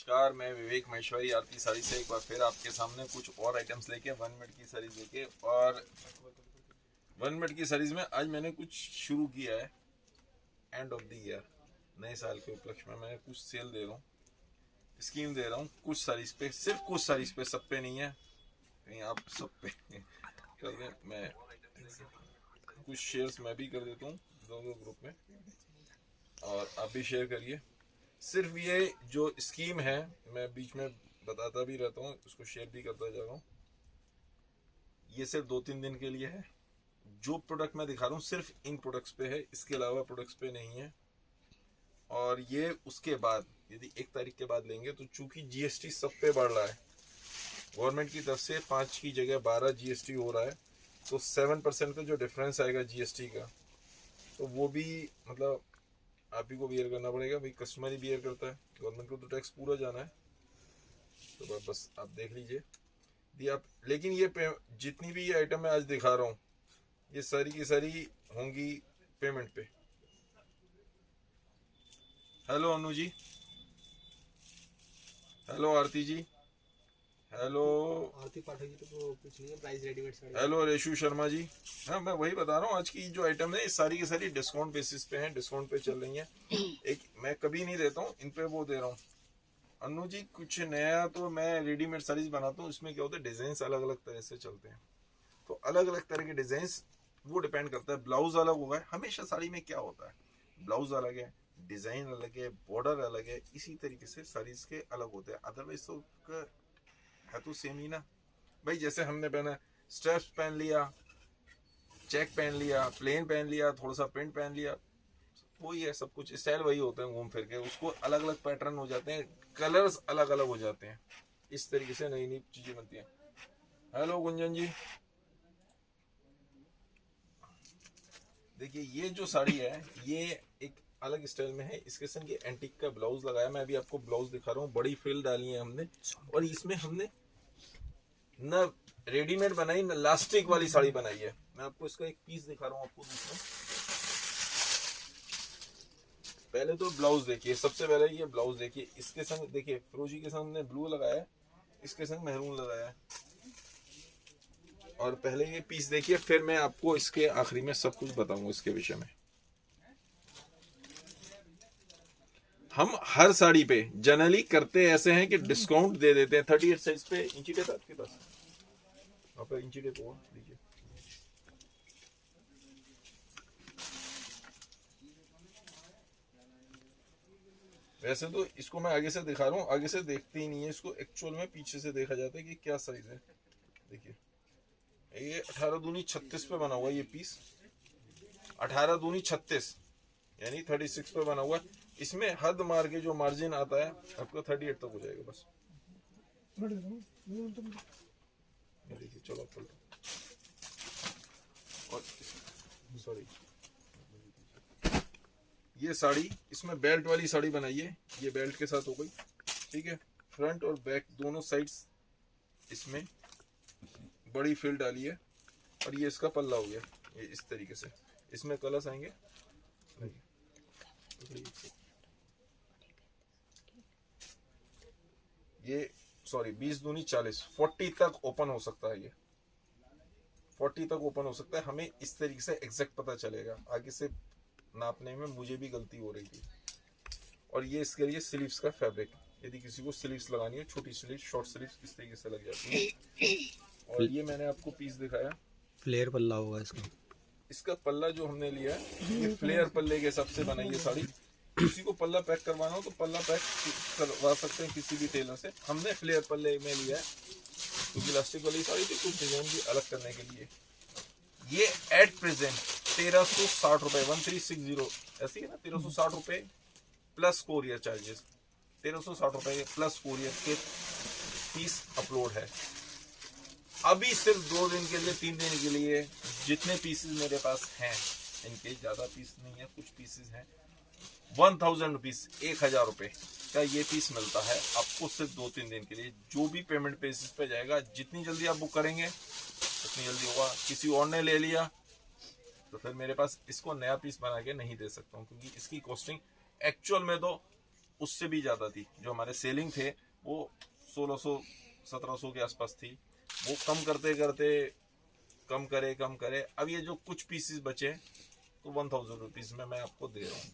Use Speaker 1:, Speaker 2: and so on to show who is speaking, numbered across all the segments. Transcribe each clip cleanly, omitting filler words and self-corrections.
Speaker 1: नमस्कार, मैं विवेक महेश्वरी आरती साड़ी से एक बार फिर आपके सामने कुछ और आइटम्स लेके 1 मिनट की सीरीज लेके, और 1 मिनट की सीरीज में आज मैंने कुछ शुरू किया है। एंड ऑफ द ईयर, नए साल के उपलक्ष्य में मैं कुछ सेल दे रहा हूँ, स्कीम दे रहा हूँ कुछ साड़ीज पे, सिर्फ कुछ साड़ीज पे, सब पे नहीं है। कहीं आप सब पे कर दें, मैं कुछ शेयर्स मैं भी कर देता हूँ दोनों ग्रुप में, और आप भी शेयर करिए। सिर्फ ये जो स्कीम है, मैं बीच में बताता भी रहता हूँ, उसको शेयर भी करता जा रहा हूँ। ये सिर्फ 2-3 दिन के लिए है। जो प्रोडक्ट मैं दिखा रहा हूँ सिर्फ इन प्रोडक्ट्स पे है, इसके अलावा प्रोडक्ट्स पे नहीं है। और ये उसके बाद यदि 1 तारीख के बाद लेंगे तो चूंकि जीएसटी सब पे बढ़ रहा है, गवर्नमेंट की तरफ से 5 की जगह 12 जीएसटी हो रहा है, तो 7% का जो डिफरेंस आएगा जीएसटी का, तो वो भी मतलब आप ही को बियर करना पड़ेगा। भाई कस्टमर ही बियर करता है, गवर्नमेंट को तो टैक्स पूरा जाना है। तो बस आप देख लीजिए दी आप। लेकिन ये जितनी भी ये आइटम मैं आज दिखा रहा हूँ, ये सारी की सारी होंगी पेमेंट पे। Hello Anu ji, hello Aarti ji, hello
Speaker 2: Aarti Pathak ji, तो कुछ नहीं है, price readymade sari.
Speaker 1: Hello Reshu Sharma ji. हाँ, मैं वही बता रहा हूँ, आज की जो आइटम है ये सारी की सारी डिस्काउंट बेसिस पे हैं, डिस्काउंट पे चल रही हैं। एक मैं कभी नहीं देता हूँ इन पे, वो दे रहा हूँ। अनु जी कुछ नया, तो मैं रेडीमेड साड़ीज बनाता हूँ, इसमें क्या होता है डिजाइन अलग अलग तरह से चलते हैं, तो अलग अलग तरह के डिजाइन, वो डिपेंड करता है। ब्लाउज अलग होगा, हमेशा साड़ी में क्या होता है, ब्लाउज अलग है, डिजाइन अलग है, बॉर्डर अलग है, इसी तरीके से साड़ीज के अलग होते हैं। अदरवाइज तो है तो सेम ही ना भाई। जैसे हमने पहना स्ट्रैप्स पहन लिया, चेक पहन लिया, प्लेन पहन लिया, थोड़ा सा प्रिंट पहन लिया, वही है, सब कुछ स्टाइल वही होते हैं घूम फिर के। उसको अलग अलग पैटर्न हो जाते हैं, कलर्स अलग अलग हो जाते हैं, इस तरीके से नई नई चीजें बनती हैं। हेलो गुंजन जी, देखिए ये जो साड़ी है ये एक अलग स्टाइल में है। इसके संग ये एंटीक का ब्लाउज लगाया, मैं अभी आपको ब्लाउज दिखा रहा हूँ। बड़ी फ्रिल डाली है हमने, और इसमें हमने न रेडीमेड बनाई न लास्टिक वाली साड़ी बनाई है। मैं आपको इसका एक पीस दिखा रहा हूँ आपको दूसरा। पहले तो ब्लाउज देखिए, सबसे पहले ये ब्लाउज देखिए, इसके संग देखिए फिरोजी के संग हमने ब्लू लगाया है, इसके संग मेहरून लगाया है। और पहले ये पीस देखिए, फिर मैं आपको इसके आखिरी में सब कुछ बताऊंगा इसके विषय में। हम हर साड़ी पे जनरली करते ऐसे हैं कि डिस्काउंट दे देते हैं। 38 साइज पे इंची टेप आपके पास, वहां पर इंची टेप होगा, लीजिए। वैसे तो इसको मैं आगे से दिखा रहा हूँ, आगे से देखते ही नहीं है इसको, एक्चुअल में पीछे से देखा जाता है कि क्या साइज है। देखिए ये 18 दूनी 36 पे बना हुआ ये पीस, 18 दूनी 36 यानी 36 पे बना हुआ। इसमें हद मार के जो मार्जिन आता है आपका 38 तक हो जाएगा बस। देखिए चलो आप पलटो, और सॉरी ये साड़ी, इसमें बेल्ट वाली साड़ी बनाई है, ये बेल्ट के साथ हो गई, ठीक है। फ्रंट और बैक दोनों साइड्स इसमें बड़ी फिल डाली है, और ये इसका पल्ला हो गया, ये इस तरीके से। इसमें कलर्स आएंगे, ये सॉरी 20 दूनी 40, 40 तक ओपन हो सकता है, ये 40 तक ओपन हो सकता है। हमें इस तरीके से एग्जैक्ट पता चलेगा, आगे से नापने में मुझे भी गलती हो रही थी। और ये इसके लिए स्लीव्स का फैब्रिक, यदि किसी को स्लीव्स लगानी है, छोटी स्लीव्स, शॉर्ट स्लीव्स, इस तरीके से लग जाती है। और ये मैंने आपको पीस दिखाया, फ्लेयर पल्ला होगा इसका। इसका पल्ला जो हमने लिया है, ये फ्लेयर पल्ले के हिसाब से बनाई है साड़ी। किसी को पल्ला पैक करवाना हो तो पल्ला पैक करवा सकते हैं किसी भी टेलर से। हमने फ्लेयर पल्ले में लिया है क्योंकि इलास्टिक वाली साड़ी थी, कुछ डिजाइन भी अलग करने के लिए। ये एट प्रेजेंट 1360 रुपए, 1360 ऐसी है ना, 1360 रुपए प्लस कोरियर चार्जेस, 1360 रुपए प्लस कोरियर के पीस अपलोड है। अभी सिर्फ 2 दिन के लिए, 3 दिन के लिए जितने पीसेस मेरे पास हैं, इनके ज्यादा पीस नहीं है, कुछ पीसेस हैं, 1000 रुपीज, 1000 रुपए का ये पीस मिलता है आपको सिर्फ 2-3 दिन के लिए। जो भी पेमेंट बेसिस पे जाएगा, जितनी जल्दी आप बुक करेंगे उतनी जल्दी होगा। किसी और ने ले लिया तो फिर मेरे पास इसको नया पीस बना के नहीं दे सकता हूँ, क्योंकि इसकी कॉस्टिंग एक्चुअल में तो उससे भी ज़्यादा थी। जो हमारे सेलिंग थे वो 1600-1700 के आसपास थी। वो कम करते करते कम करे। अब ये जो कुछ पीसेस बचे तो 1000 रुपीज़ में मैं आपको दे रहा हूँ।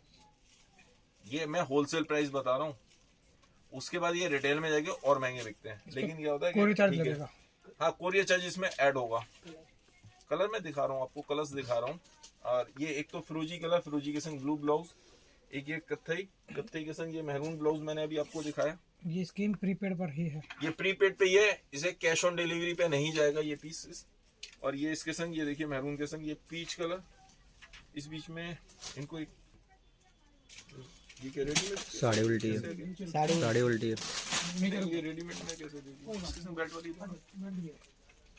Speaker 1: ये मैं होलसेल प्राइस बता रहा हूँ। उसके बाद ये रिटेल में जाके और महंगे बिकते हैं। लेकिन क्या होता है
Speaker 2: कोरियर चार्ज
Speaker 1: ठीक है,
Speaker 2: लगेगा।
Speaker 1: हाँ कोरियर चार्ज इसमें ऐड होगा। कलर मैं दिखा रहा हूँ आपको, कलर्स दिखा रहा हूँ। और ये एक तो फिरोजी कलर, फिरोजी के संग ब्लू ब्लाउज, एक ये कत्थई के संग ये मेहरून ब्लाउज मैंने अभी आपको दिखाया।
Speaker 2: ये स्कीम प्रीपेड पर ही है।
Speaker 1: ये प्रीपेड पे ये इसे कैश ऑन डिलीवरी पे नहीं जाएगा ये पीस। और ये इसके संग ये देखिए मेहरून के संग ये पीच कलर, इस बीच में इनको एक ये क्या रेडीमेड
Speaker 3: साड़ी उल्टी है, साड़ी उल्टी है।
Speaker 1: ये रेडीमेड में कैसे दे दी? इसके संग बेल्ट वाली था ना?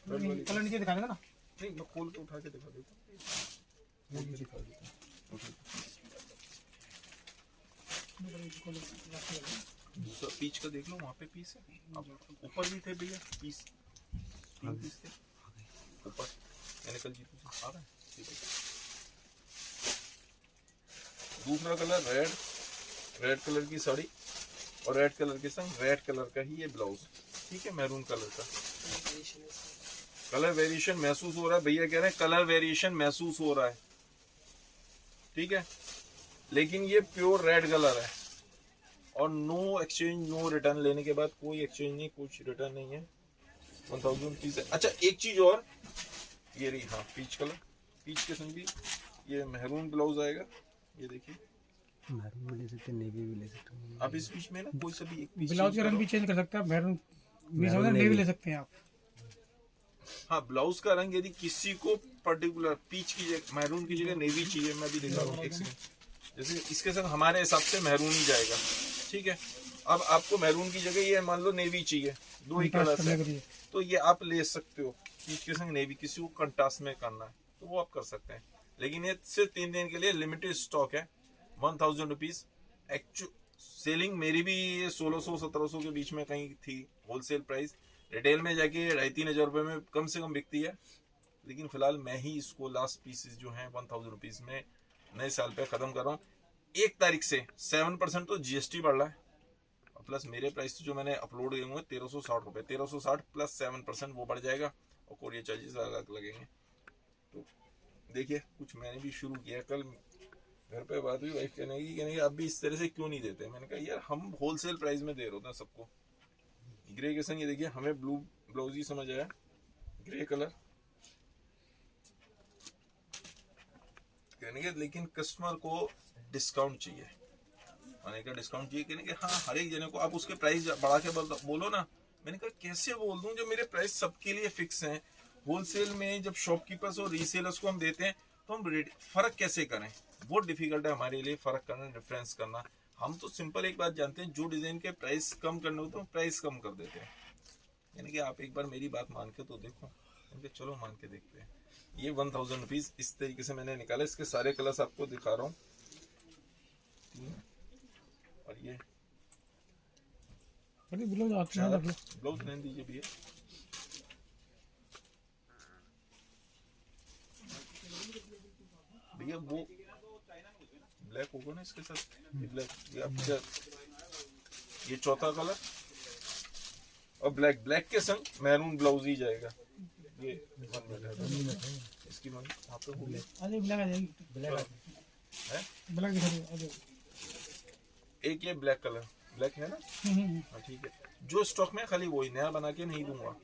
Speaker 2: कलर नीचे दिखा देगा ना।
Speaker 1: नहीं मैं खोल के उठा के दिखा देता हूँ। दूसरा पीच का देख लो, वहाँ पे पीस है। अब ऊपर भी थे भैया पीस, 3 पीस थे ऊपर। मैंने कल जीतू से आ रहा है, ठीक है। दूसरा कलर रेड कलर की साड़ी और रेड कलर के संग रेड कलर का ही ये ब्लाउज, ठीक है, मैरून कलर का। कलर वेरिएशन महसूस हो रहा है, भैया कह रहे हैं कलर वेरिएशन महसूस हो रहा है, ठीक है। लेकिन ये प्योर रेड कलर है और नो एक्सचेंज नो रिटर्न। लेने के बाद कोई एक्सचेंज नहीं, कुछ रिटर्न नहीं है। 1000 रुपीज है। अच्छा एक चीज और, ये रही हाँ पीच कलर, पीच के संग भी ये मेहरून ब्लाउज आएगा। ये देखिए
Speaker 3: मैरून भी ले सकते हैं, नेवी भी ले सकते हैं।
Speaker 1: अब इस बीच में ना कोई सा भी एक पीस
Speaker 2: ब्लाउज का रंग भी चेंज कर सकते हैं। मैरून नेवी ले सकते हैं आप।
Speaker 1: हाँ ब्लाउज का रंग यदि किसी को पर्टिकुलर पीच की जगह मैरून की जगह नेवी चाहिए, मैं भी दिखा रहा हूँ एक सेकंड। जैसे इसके साथ हमारे हिसाब से मैरून ही जाएगा, ठीक है। अब आपको मैरून की जगह ये मान लो नेवी चाहिए, 2 ही कलर है, तो ये आप ले सकते हो। पीच के संग नेवी किसी को कंट्रास्ट में करना है तो वो आप कर सकते हैं। लेकिन ये सिर्फ 3 दिन के लिए लिमिटेड स्टॉक है। 1000 रुपीज एक्चुअल सेलिंग मेरी भी 1600-1700 के बीच में कहीं थी होलसेल प्राइस। रिटेल में जाके 2500-3000 रुपए में कम से कम बिकती है। लेकिन फिलहाल मैं ही इसको लास्ट पीसेस जो हैं 1000 रुपीज में नए साल पे खत्म कर रहा हूँ। 1 तारीख से 7% तो जीएसटी बढ़ रहा है, प्लस मेरे प्राइस जो मैंने अपलोड किए हुए 1360 रुपए, 1360 प्लस 7% वो बढ़ जाएगा और कोरियर चार्जेस अलग लगेंगे। तो देखिए कुछ मैंने भी शुरू किया। कल घर पे बात हुई, वाइफ कहने की अब भी इस तरह से क्यों नहीं देते। मैंने कहा यार हम होलसेल प्राइस में दे रहे होते हैं सबको। ग्रे के संग ये देखिए हमें ब्लू ब्लाउज ही समझ आया, ग्रे कलर कहने के। लेकिन कस्टमर को डिस्काउंट चाहिए, मैंने कहा डिस्काउंट चाहिए। कहने के हाँ हर एक जने को आप उसके प्राइस बढ़ा के बोलो ना। मैंने कहा कैसे बोल दूं जो मेरे प्राइस सबके लिए फिक्स हैं। होलसेल में जब शॉपकीपर्स और रीसेलर्स को हम देते हैं तो हम फर्क कैसे करें, बहुत डिफिकल्ट है हमारे लिए फर्क करना, डिफरेंस करना। हम तो सिंपल एक बात जानते हैं, जो डिजाइन के प्राइस कम करने होते हैं प्राइस कम कर देते हैं। यानी कि आप एक बार मेरी बात मान के तो देखो। यानी कि चलो मान के देखते हैं। ये 1000 रुपीज इस तरीके से मैंने निकाला। इसके सारे कलर्स आपको दिखा रहा हूँ। और ये ब्लाउज नहीं दीजिए भैया। भैया वो ब्लैक होगा ना इसके साथ, ये ब्लैक, ये आपका ये चौथा कलर और ब्लैक के संग मैरून ब्लाउज ही जाएगा। ये 1 मिनट है इसकी मन वहाँ पे हो गया। एक ये ब्लैक कलर, ब्लैक है ना, हाँ ठीक है। जो स्टॉक में खाली वही, नया बना के नहीं दूंगा।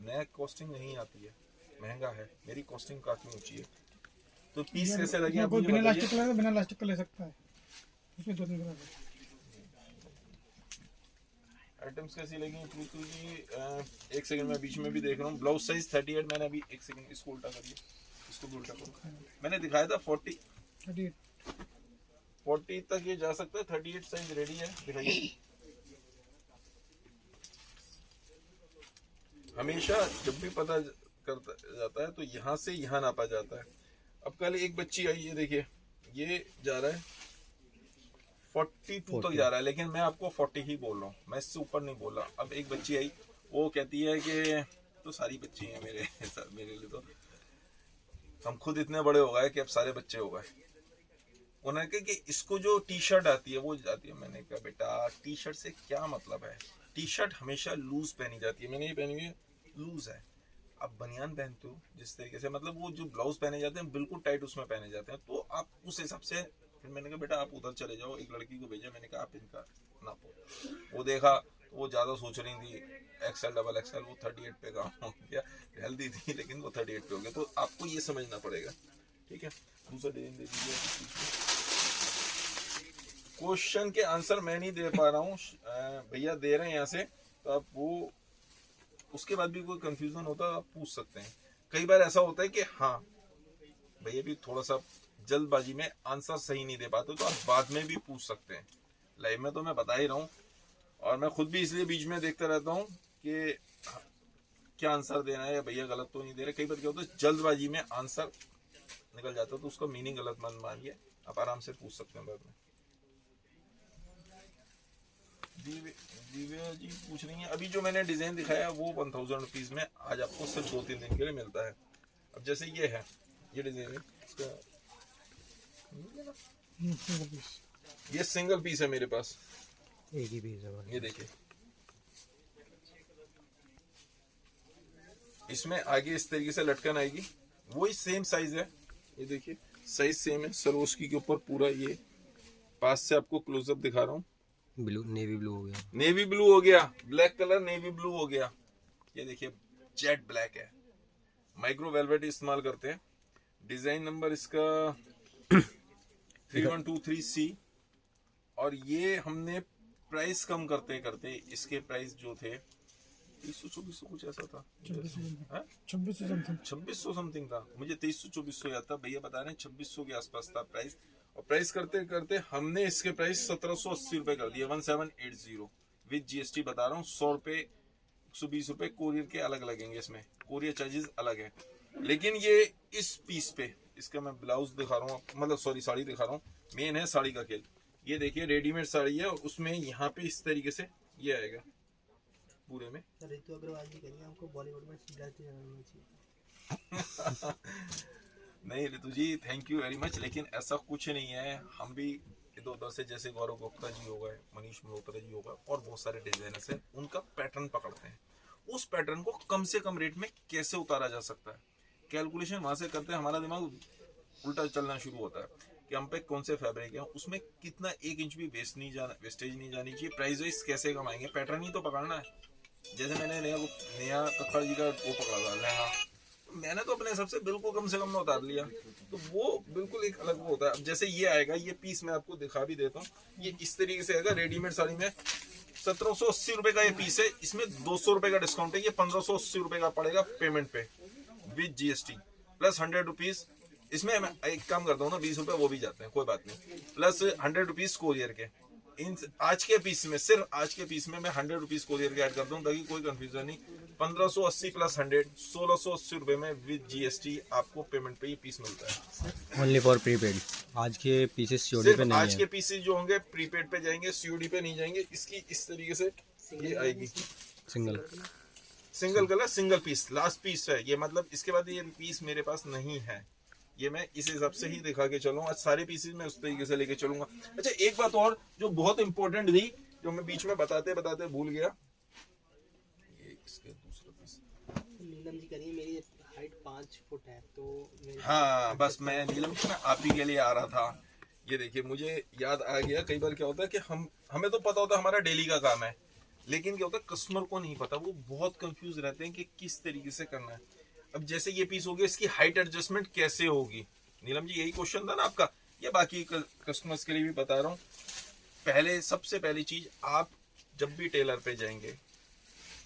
Speaker 1: नया कॉस्टिंग नहीं आती है, महंगा है, मेरी कॉस्टिंग काफी ऊंची है। तो पीस कैसे लगे आप
Speaker 2: बिना लास्टिक का बिना लास्टिक का ले सकता है। इसमें 2-3 कलर है।
Speaker 1: आइटम्स कैसी लगी प्रीतु जी? एक सेकंड में बीच में भी देख रहा हूँ। ब्लाउज साइज 38 मैंने अभी एक सेकंड इसको उल्टा करिए, इसको भी उल्टा करो। मैंने दिखाया था 40 तक ये जा सकता है। 38 साइज रेडी है, दिखाइए। हमेशा जब भी पता करता जाता है तो यहाँ से यहाँ नापा जाता है। अब कल एक बच्ची आई, ये देखिए ये जा रहा है 42 तक जा रहा है, लेकिन मैं आपको 40 ही बोल रहा हूँ, मैं इससे ऊपर नहीं बोल रहा। अब एक बच्ची आई, वो कहती है कि तो सारी बच्ची हैं मेरे लिए, तो हम खुद इतने बड़े हो गए कि अब सारे बच्चे हो गए। उन्होंने कहा कि इसको जो टी शर्ट आती है वो जाती है। मैंने कहा बेटा टी शर्ट से क्या मतलब है, टी शर्ट हमेशा लूज पहनी जाती है, मैंने ये पहनी हुई है लूज है। आप बनियान पहनते हो जिस तरीके से, मतलब वो जो ब्लाउज पहने जाते हैं बिल्कुल टाइट उसमें पहने जाते हैं, तो आप उस हिसाब से। फिर मैंने कहा बेटा आप उधर चले जाओ, एक लड़की को भेजा, मैंने कहा आप इनका नापो। वो देखा, वो ज़्यादा सोच रही थी एक्सएल डबल एक्सएल, वो 38 पे काम हो गया, हेल्दी थी लेकिन वो 38 पे हो गया। तो आपको ये समझना पड़ेगा, ठीक है। दूसरा डिजाइन दे दीजिए। क्वेश्चन के आंसर मैं नहीं दे पा रहा हूँ, भैया दे रहे हैं यहाँ से, तो आप वो उसके बाद भी कोई कंफ्यूजन होता है आप पूछ सकते हैं। कई बार ऐसा होता है कि हाँ भैया भी थोड़ा सा जल्दबाजी में आंसर सही नहीं दे पाते, तो आप बाद में भी पूछ सकते हैं। लाइव में तो मैं बता ही रहा हूँ, और मैं खुद भी इसलिए बीच में देखता रहता हूँ कि क्या आंसर देना है या भैया गलत तो नहीं दे रहे। कई बार क्या होता है जल्दबाजी में आंसर निकल जाता है, तो उसका मीनिंग गलत मान मानिए, आप आराम से पूछ सकते हैं बाद में। दिव्या जी पूछ रही हैं अभी जो मैंने डिजाइन दिखाया वो 1000 रुपीज में आज आपको सिर्फ 2-3 दिन के लिए मिलता है। अब जैसे ये है, ये डिजाइन है इसका, ये सिंगल पीस है मेरे पास,
Speaker 3: एक ही पीस है।
Speaker 1: ये देखिए इसमें आगे इस तरीके से लटकन आएगी, वही सेम साइज है, ये देखिए साइज सेम है। सरोस्की के ऊपर पूरा ये पास से आपको क्लोजअप दिखा रहा हूँ।
Speaker 3: ब्लू, नेवी ब्लू हो गया,
Speaker 1: नेवी ब्लू हो गया, ब्लैक कलर नेवी ब्लू हो गया, ये देखिए जेट ब्लैक है, माइक्रो वेलवेट इस्तेमाल करते हैं। डिजाइन नंबर इसका 3123C, और ये हमने प्राइस कम करते करते इसके प्राइस जो थे 2300-2400 कुछ ऐसा था, 2600 समथिंग था, मुझे 2300-2400 याद था, भैया बता रहे हैं 2600 के आसपास था प्राइस। और प्राइस करते करते हमने इसके प्राइस 1780 रुपए कर दिए, 1780 विद जीएसटी बता रहा हूँ। 100 रुपए 120 रुपए कोरियर के अलग लगेंगे, इसमें कोरियर चार्जेस अलग है। लेकिन ये इस पीस पे, इसका मैं ब्लाउज दिखा रहा हूँ, मतलब सॉरी साड़ी दिखा रहा हूँ, मेन है साड़ी का खेल। ये देखिए रेडीमेड साड़ी है और उसमें यहाँ पे इस तरीके से ये आएगा पूरे में।
Speaker 4: ऋतु अग्रवाल जी करिए हमको बॉलीवुड में सिद्धार्थ जानना चाहिए।
Speaker 1: नहीं ऋतु जी थैंक यू वेरी मच, लेकिन ऐसा कुछ नहीं है। हम भी इधर उधर से, जैसे गौरव गुप्ता जी हो गए, मनीष मल्होत्रा जी होगा, और बहुत सारे डिजाइनर्स हैं, उनका पैटर्न पकड़ते हैं। उस पैटर्न को कम से कम रेट में कैसे उतारा जा सकता है, कैलकुलेशन वहां से करते हैं। हमारा दिमाग उल्टा चलना शुरू होता है कि हम पे कौन से फैब्रिक है, उसमें कितना 1 इंच भी वेस्टेज नहीं जानी चाहिए, प्राइस वाइज कैसे कमाएंगे, पैटर्न ही तो पकड़ना है। जैसे मैंने नया कक्कड़ जी का वो पकड़ा था लहंगा, मैंने तो अपने हिसाब से बिल्कुल कम से कम में उतार लिया, तो वो बिल्कुल एक अलग वो होता है। अब जैसे ये आएगा, ये पीस मैं आपको दिखा भी देता हूँ, ये इस तरीके से आएगा रेडीमेड साड़ी में। 1780 रुपए का ये पीस है, इसमें 200 रुपए का डिस्काउंट है, ये 1580 रुपए का पड़ेगा पेमेंट पे विद जीएसटी प्लस 100 रुपीज। इसमें मैं एक काम करता हूँ ना, 20 रुपए वो भी जाते हैं, कोई बात नहीं, प्लस 100 रुपीज कोरियर के। इन आज के पीस में, सिर्फ आज के पीस में मैं 100 रुपीज कोरियर के ऐड करता हूँ, ताकि कोई कंफ्यूजन नहीं। 1580 प्लस 100 1680 रुपए में विद जीएसटी आपको पेमेंट पे ये पीस मिलता है।
Speaker 3: Only for prepaid. आज के पीसेस सीओडी पे नहीं है,
Speaker 1: आज के पीसेस जो होंगे प्रीपेड पे जाएंगे, सीओडी पे नहीं जाएंगे। इसकी इस तरीके से ये आएगी, single colour single piece, last piece है ये, मतलब इसके बाद ये पीस मेरे पास नहीं है। ये मैं इस हिसाब से ही दिखा के चलूंगा, सारे पीसेस मैं उस तरीके से लेके चलूंगा। अच्छा एक बात और जो बहुत इंपॉर्टेंट थी, जो मैं बीच में बताते बताते भूल गया, ये इसके दूसरा पीस।
Speaker 4: नीलम जी करिए, मेरी हाइट 5 फुट है, तो
Speaker 1: हाँ बस मैं नीलम जी मैं आप ही के लिए आ रहा था। ये देखिए मुझे याद आ गया, कई बार क्या होता है कि हमें तो पता होता है हमारा डेली का काम है, लेकिन क्या होता है कस्टमर को नहीं पता, वो बहुत कंफ्यूज रहते हैं कि किस तरीके से करना है। अब जैसे ये पीस हो गया, इसकी हाइट एडजस्टमेंट कैसे होगी, नीलम जी यही क्वेश्चन था ना आपका, ये बाकी कस्टमर्स के लिए भी बता रहा हूँ। पहले सबसे पहली चीज, आप जब भी टेलर पे जाएंगे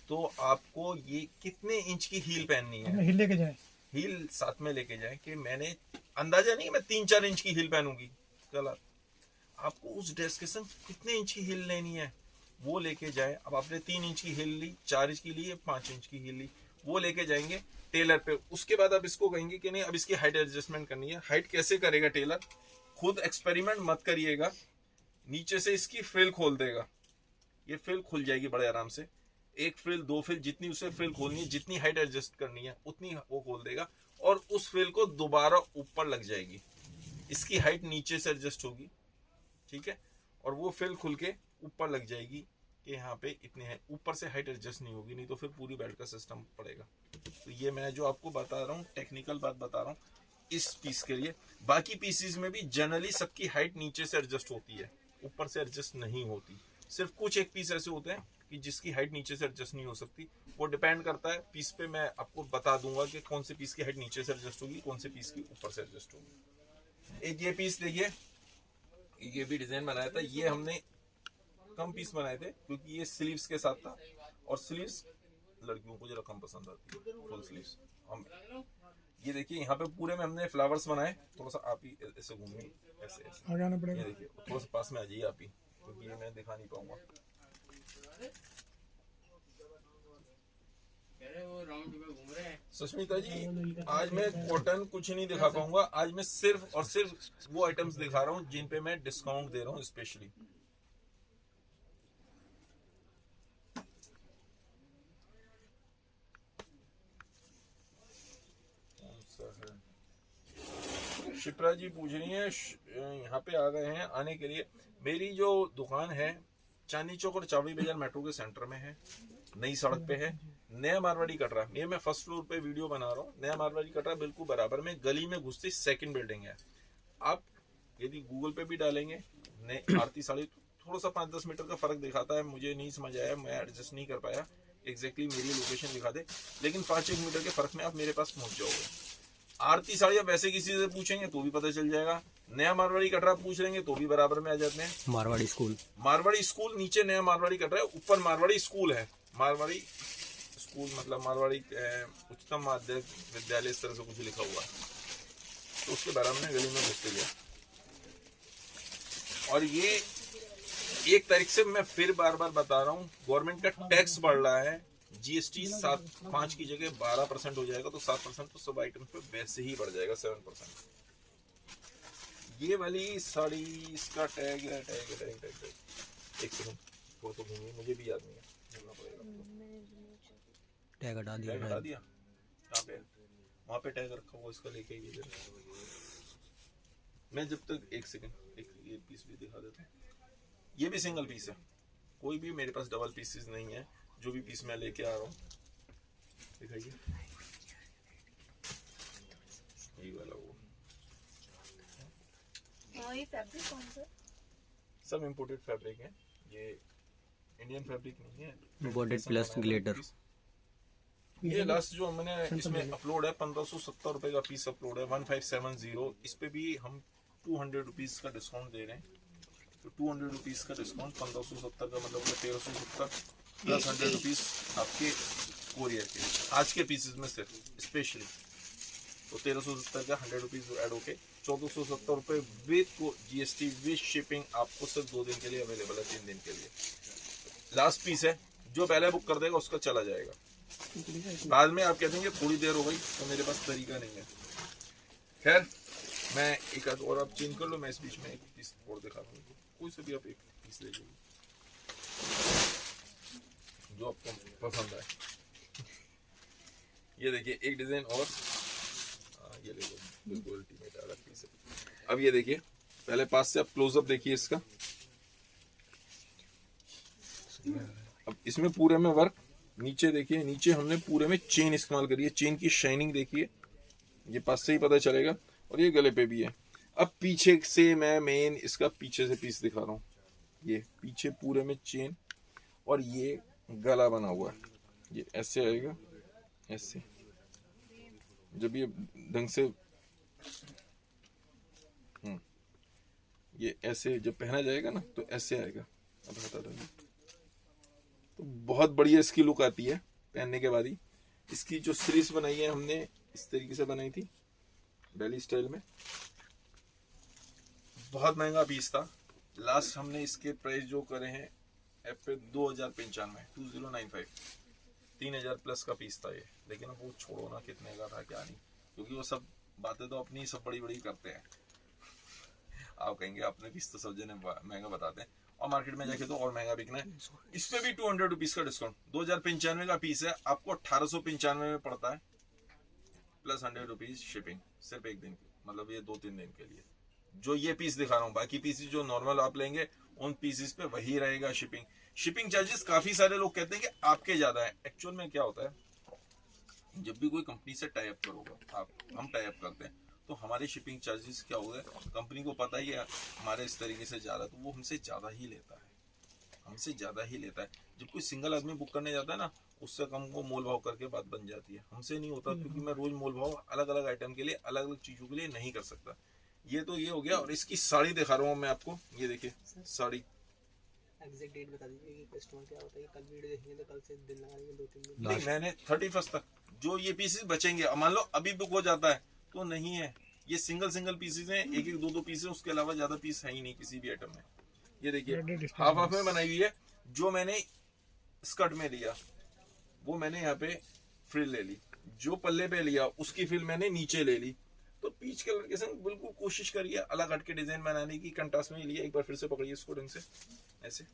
Speaker 1: तो आपको ये कितने इंच की हील पहननी है,
Speaker 2: हिल लेके जाए,
Speaker 1: हील साथ में लेके जाए, कि मैंने अंदाजा नहीं मैं 3-4 इंच की हील पहनूंगी, गलत। आपको उस ड्रेस के संग कितने इंच की हील लेनी है वो लेके जाए। अब आपने 3 इंच की हील ली, 4 इंच की ली, 5 इंच की हील ली, वो लेके जाएंगे टेलर पे। उसके बाद आप इसको कहेंगे कि नहीं अब इसकी हाइट एडजस्टमेंट करनी है। हाइट कैसे करेगा टेलर, खुद एक्सपेरिमेंट मत करिएगा, नीचे से इसकी फ्रिल खोल देगा, ये फ्रिल खुल जाएगी बड़े आराम से, 1 फ्रिल 2 फ्रिल जितनी उसे फ्रिल खोलनी है, जितनी हाइट एडजस्ट करनी है उतनी वो खोल देगा, और उस फ्रिल को दोबारा ऊपर लग जाएगी। इसकी हाइट नीचे से एडजस्ट होगी, ठीक है, और वो फिल खुल के ऊपर लग जाएगी कि यहाँ पे इतने हैं, ऊपर से हाइट एडजस्ट नहीं होगी, नहीं तो फिर पूरी बेल्ट का सिस्टम पड़ेगा। तो ये मैं जो आपको बता रहा हूँ टेक्निकल बात बता रहा हूँ इस पीस के लिए। बाकी पीसीज में भी जनरली सबकी हाइट नीचे से एडजस्ट होती है, ऊपर से एडजस्ट नहीं होती। सिर्फ कुछ एक पीस ऐसे होते हैं कि जिसकी हाइट नीचे से एडजस्ट नहीं हो सकती, वो डिपेंड करता है पीस पे। मैं आपको बता दूंगा कि कौन से पीस की हाइट नीचे से एडजस्ट होगी, कौन से पीस की ऊपर से एडजस्ट होगी। एक ये पीस देखिए, ये भी डिजाइन बनाया था, ये हमने कम पीस बनाए थे क्योंकि ये स्लीव्स के साथ था, और स्लीव्स लड़कियों को जरा कम पसंद आती है, फुल स्लीव्स। हम ये देखिए यहाँ पे पूरे में हमने फ्लावर्स बनाए। थोड़ा सा आप ही ऐसे घूमिए, ऐसे ऐसे
Speaker 2: आगे आना
Speaker 1: ये
Speaker 2: पड़ेगा।
Speaker 1: देखिए, थोड़ा सा पास में आ जाइए आप ही, क्योंकि ये मैं दिखा नहीं पाऊंगा। सुष्मिता जी, आज मैं कॉटन कुछ नहीं दिखा पाऊंगा, आज मैं सिर्फ और सिर्फ वो आइटम्स दिखा रहा हूँ जिन पे मैं डिस्काउंट दे रहा हूँ स्पेशली। शिप्रा जी पूछ रही है यहाँ पे आ गए हैं आने के लिए। मेरी जो दुकान है चांदनी चौक और चावड़ी बाजार मेट्रो के सेंटर में है, नई सड़क पे है, नया मारवाड़ी कटरा। ये मैं फर्स्ट फ्लोर पे वीडियो बना रहा हूँ, नया मारवाड़ी कटरा बिल्कुल बराबर में गली में घुसती सेकंड बिल्डिंग है। आप यदि गूगल पे भी डालेंगे नए आरती साड़ी, थोड़ा सा 5-10 मीटर का फर्क दिखाता है, मुझे नहीं समझ आया, मैं एडजस्ट नहीं कर पाया एग्जैक्टली मेरी लोकेशन दिखा दे, लेकिन 5-1 मीटर के फर्क में आप मेरे पास पहुंच जाओगे। आरती साड़ी आप वैसे किसी से पूछेंगे तो भी पता चल जाएगा, नया मारवाड़ी कटरा पूछ लेंगे तो भी बराबर में आ जाते हैं।
Speaker 3: मारवाड़ी स्कूल,
Speaker 1: मारवाड़ी स्कूल नीचे नया मारवाड़ी कटरा है, ऊपर मारवाड़ी स्कूल है। मारवाड़ी स्कूल मतलब मारवाड़ी उच्चतम माध्यमिक विद्यालय इस तरह से कुछ लिखा हुआ है, तो उसके बराबर में गली में घुसते गया। और ये 1 तारीख से मैं फिर बार बार बता रहा हूँ, गवर्नमेंट का टैक्स बढ़ रहा है, जीएसटी 5 की जगह 12% हो जाएगा, तो 7% तो सब आइटम पे वैसे ही बढ़ जाएगा, 7%। ये वाली साड़ी इसका टैग है, टैग एक सेकंड, वो तो घूमिए, मुझे भी याद नहीं है, घूमना पड़ेगा।
Speaker 3: टैग हटा
Speaker 1: टैग
Speaker 3: दिया।
Speaker 1: हटा दिया, कहाँ पे? वहाँ पे टैग रखा हुआ, इसका लेके ये मैं जब तक एक सेकंड एक ये पीस भी दिखा देता हूँ। ये भी सिंगल पीस है, कोई भी मेरे पास डबल पीसेस नहीं है। जो भी पीस मैं लेके आ रहा हूँ दिखाइए, यही वाला वो।
Speaker 5: ये फैब्रिक कौन सा?
Speaker 1: सब इंपोर्टेड फैब्रिक है, ये इंडियन फैब्रिक नहीं है।
Speaker 3: Border plus glitter.
Speaker 1: ये लास्ट जो मैंने इसमें अपलोड है 1570 रुपए का पीस अपलोड है, 1570। इस पे भी हम 200 रुपीज का डिस्काउंट दे रहे हैं, तो 200 रुपीज का डिस्काउंट 1570 का मतलब 1370 प्लस 100 रुपीज आपके कोरियर के आज के पीसेस में सिर्फ स्पेशली, तो 1370 का 100 रुपीज ऐड होके 1470 रुपए विद जीएसटी विद शिपिंग आपको सिर्फ 2 दिन के लिए अवेलेबल है, 3 दिन के लिए। लास्ट पीस है, जो पहले बुक कर देगा उसका चला जाएगा, बाद में आप कह देंगे थोड़ी देर हो गई, तो मेरे पास तरीका नहीं है। खैर मैं एक और आप चेंज कर लो, मैं इस बीच में एक पीस और दिखा दूँ, कोई से भी आप एक पीस ले लीजिए जो आपको पसंद आए। ये देखिए एक डिजाइन और, ये ले लो, बिल्कुल अल्टीमेट अलग पीस है। अब ये देखिए, पहले पास से आप क्लोजअप देखिए इसका। अब इसमें पूरे में वर्क, नीचे देखिए, नीचे हमने पूरे में चेन इस्तेमाल करी है, चेन की शाइनिंग देखिए, ये पास से ही पता चलेगा, और ये गले पे भी है। अब पीछे से मैं मेन इसका पीछे से पीस दिखा रहा हूँ, ये पीछे पूरे में चेन, और ये गला बना हुआ है, ये ऐसे आएगा, ऐसे जब ये ढंग से ये ऐसे जब पहना जाएगा ना तो ऐसे आएगा। अब बता दो, तो बहुत बढ़िया इसकी लुक आती है पहनने के बाद ही। इसकी जो स्लीव्स बनाई है हमने इस तरीके से बनाई थी दिल्ली स्टाइल में, बहुत महंगा पीस था। लास्ट हमने इसके प्राइस जो करे हैं ऐप पे 2095 3000 प्लस का पीस था ये, लेकिन अब वो छोड़ो ना कितने का था क्या नहीं, क्योंकि वो सब बातें तो अपनी सब बड़ी बड़ी करते हैं। आप कहेंगे अपने पीस तो सब जने महंगा बताते हैं, और मार्केट में जाके तो और महंगा बिकना है। इस पे भी 200 रुपीज का डिस्काउंट, 2095 का पीस है, आपको 1895 में पड़ता है, प्लस 100 रुपीज शिपिंग, सिर्फ एक दिन की, मतलब ये 2-3 दिन के लिए। जो ये पीस दिखा रहा हूँ, बाकी पीसेस जो नॉर्मल आप लेंगे उन पीसेस पे वही रहेगा शिपिंग चार्जेस। काफी सारे लोग कहते हैं कि आपके ज्यादा है। एक्चुअल में क्या होता है, जब भी कोई कंपनी से टाई अप करोगे हम टाई अप करते हैं तो हमारे शिपिंग चार्जेस क्या होगा, कंपनी को पता ही है हमारे इस तरीके से जा रहा है तो वो हमसे ज्यादा ही लेता है। जब कोई सिंगल आदमी बुक करने जाता है ना, उससे कम को मोल भाव करके बात बन जाती है। हमसे नहीं होता, क्योंकि मैं रोज मोल भाव अलग अलग आइटम के लिए अलग अलग चीजों के लिए नहीं कर सकता। ये तो ये हो गया। और इसकी साड़ी दिखा रहा हूँ मैं आपको, ये देखिए साड़ी।
Speaker 4: एग्जैक्ट डेट बता दीजिए कि कस्टमर क्या होता है कि कल वीडियो देखेंगे तो कल से दिन लगाएंगे 2-3 दिन।
Speaker 1: नहीं, मैंने 31 तक जो ये पीसेस बचेंगे, मान लो अभी बुक हो जाता है तो नहीं है, ये सिंगल पीसेस हैं, एक एक दो पीस है, उसके अलावा ज्यादा पीस है ही नहीं किसी भी आइटम में। ये देखिए हाफ में बनाई हुई है। जो मैंने स्कर्ट में लिया वो मैंने यहाँ पे फ्रिल ले ली, जो पल्ले पे लिया उसकी फ्रिल मैंने नीचे ले ली। तो पीच कलर के संग बिल्कुल कोशिश करिए अलग हट के डिजाइन बनाने की। कंट्रास्ट में लिया, एक बार फिर से पकड़िए इसको ढंग से, ऐसे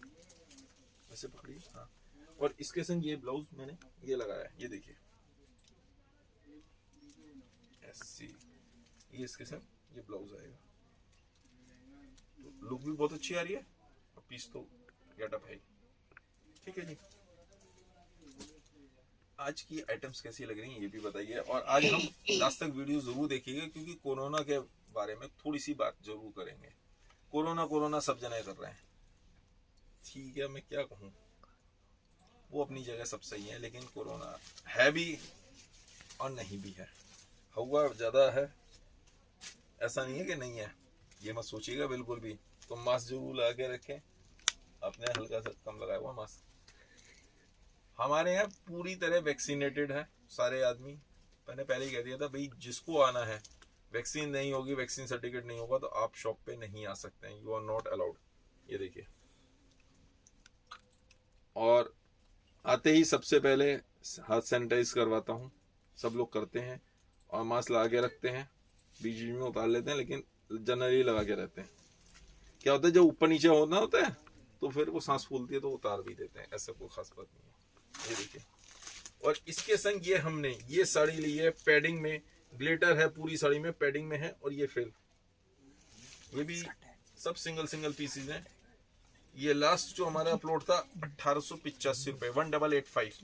Speaker 1: पकड़िए, हाँ। और इसके संग ये ब्लाउज मैंने ये लगाया है, ये देखिए ऐसी, ये इसके संग ये ब्लाउज आएगा। तो लुक भी बहुत अच्छी आ रही है और पीस तो गेटअप है। ठीक है जी, आज की आइटम्स कैसी लग रही हैं ये भी बताइए। और आज हम लास्ट तक वीडियो जरूर देखिएगा, क्योंकि कोरोना के बारे में थोड़ी सी बात जरूर करेंगे। कोरोना सब जने कर रहे हैं, ठीक है, मैं क्या कहूँ, वो अपनी जगह सब सही है, लेकिन कोरोना है भी और नहीं भी है। हुआ ज्यादा है, ऐसा नहीं है कि नहीं है, ये मत सोचिएगा बिल्कुल भी। तो मास्क जरूर लगा के रखें, अपने हल्का सा कम लगाया हुआ मास्क। हमारे यहाँ पूरी तरह वैक्सीनेटेड है सारे आदमी। मैंने पहले ही कह दिया था भाई, जिसको आना है, वैक्सीन नहीं होगी, वैक्सीन सर्टिफिकेट नहीं होगा तो आप शॉप पे नहीं आ सकते हैं, यू आर नॉट अलाउड। ये देखिए, और आते ही सबसे पहले हाथ सैनिटाइज करवाता हूँ, सब लोग करते हैं, और मास्क लगा के रखते हैं, बीच बीच में उतार लेते हैं, लेकिन जनरली लगा के रहते हैं। क्या होता है, जब ऊपर नीचे होना होता है तो फिर वो सांस फूलती है तो उतार भी देते हैं, ऐसा कोई खास बात नहीं है। ये देखिए, और इसके संग ये हमने ये साड़ी ली है पैडिंग में, ग्लिटर है पूरी साड़ी में, पैडिंग में है, और ये फिल, ये भी सब सिंगल पीसेज हैं। ये लास्ट जो हमारा अपलोड था 1885 रुपए, 1885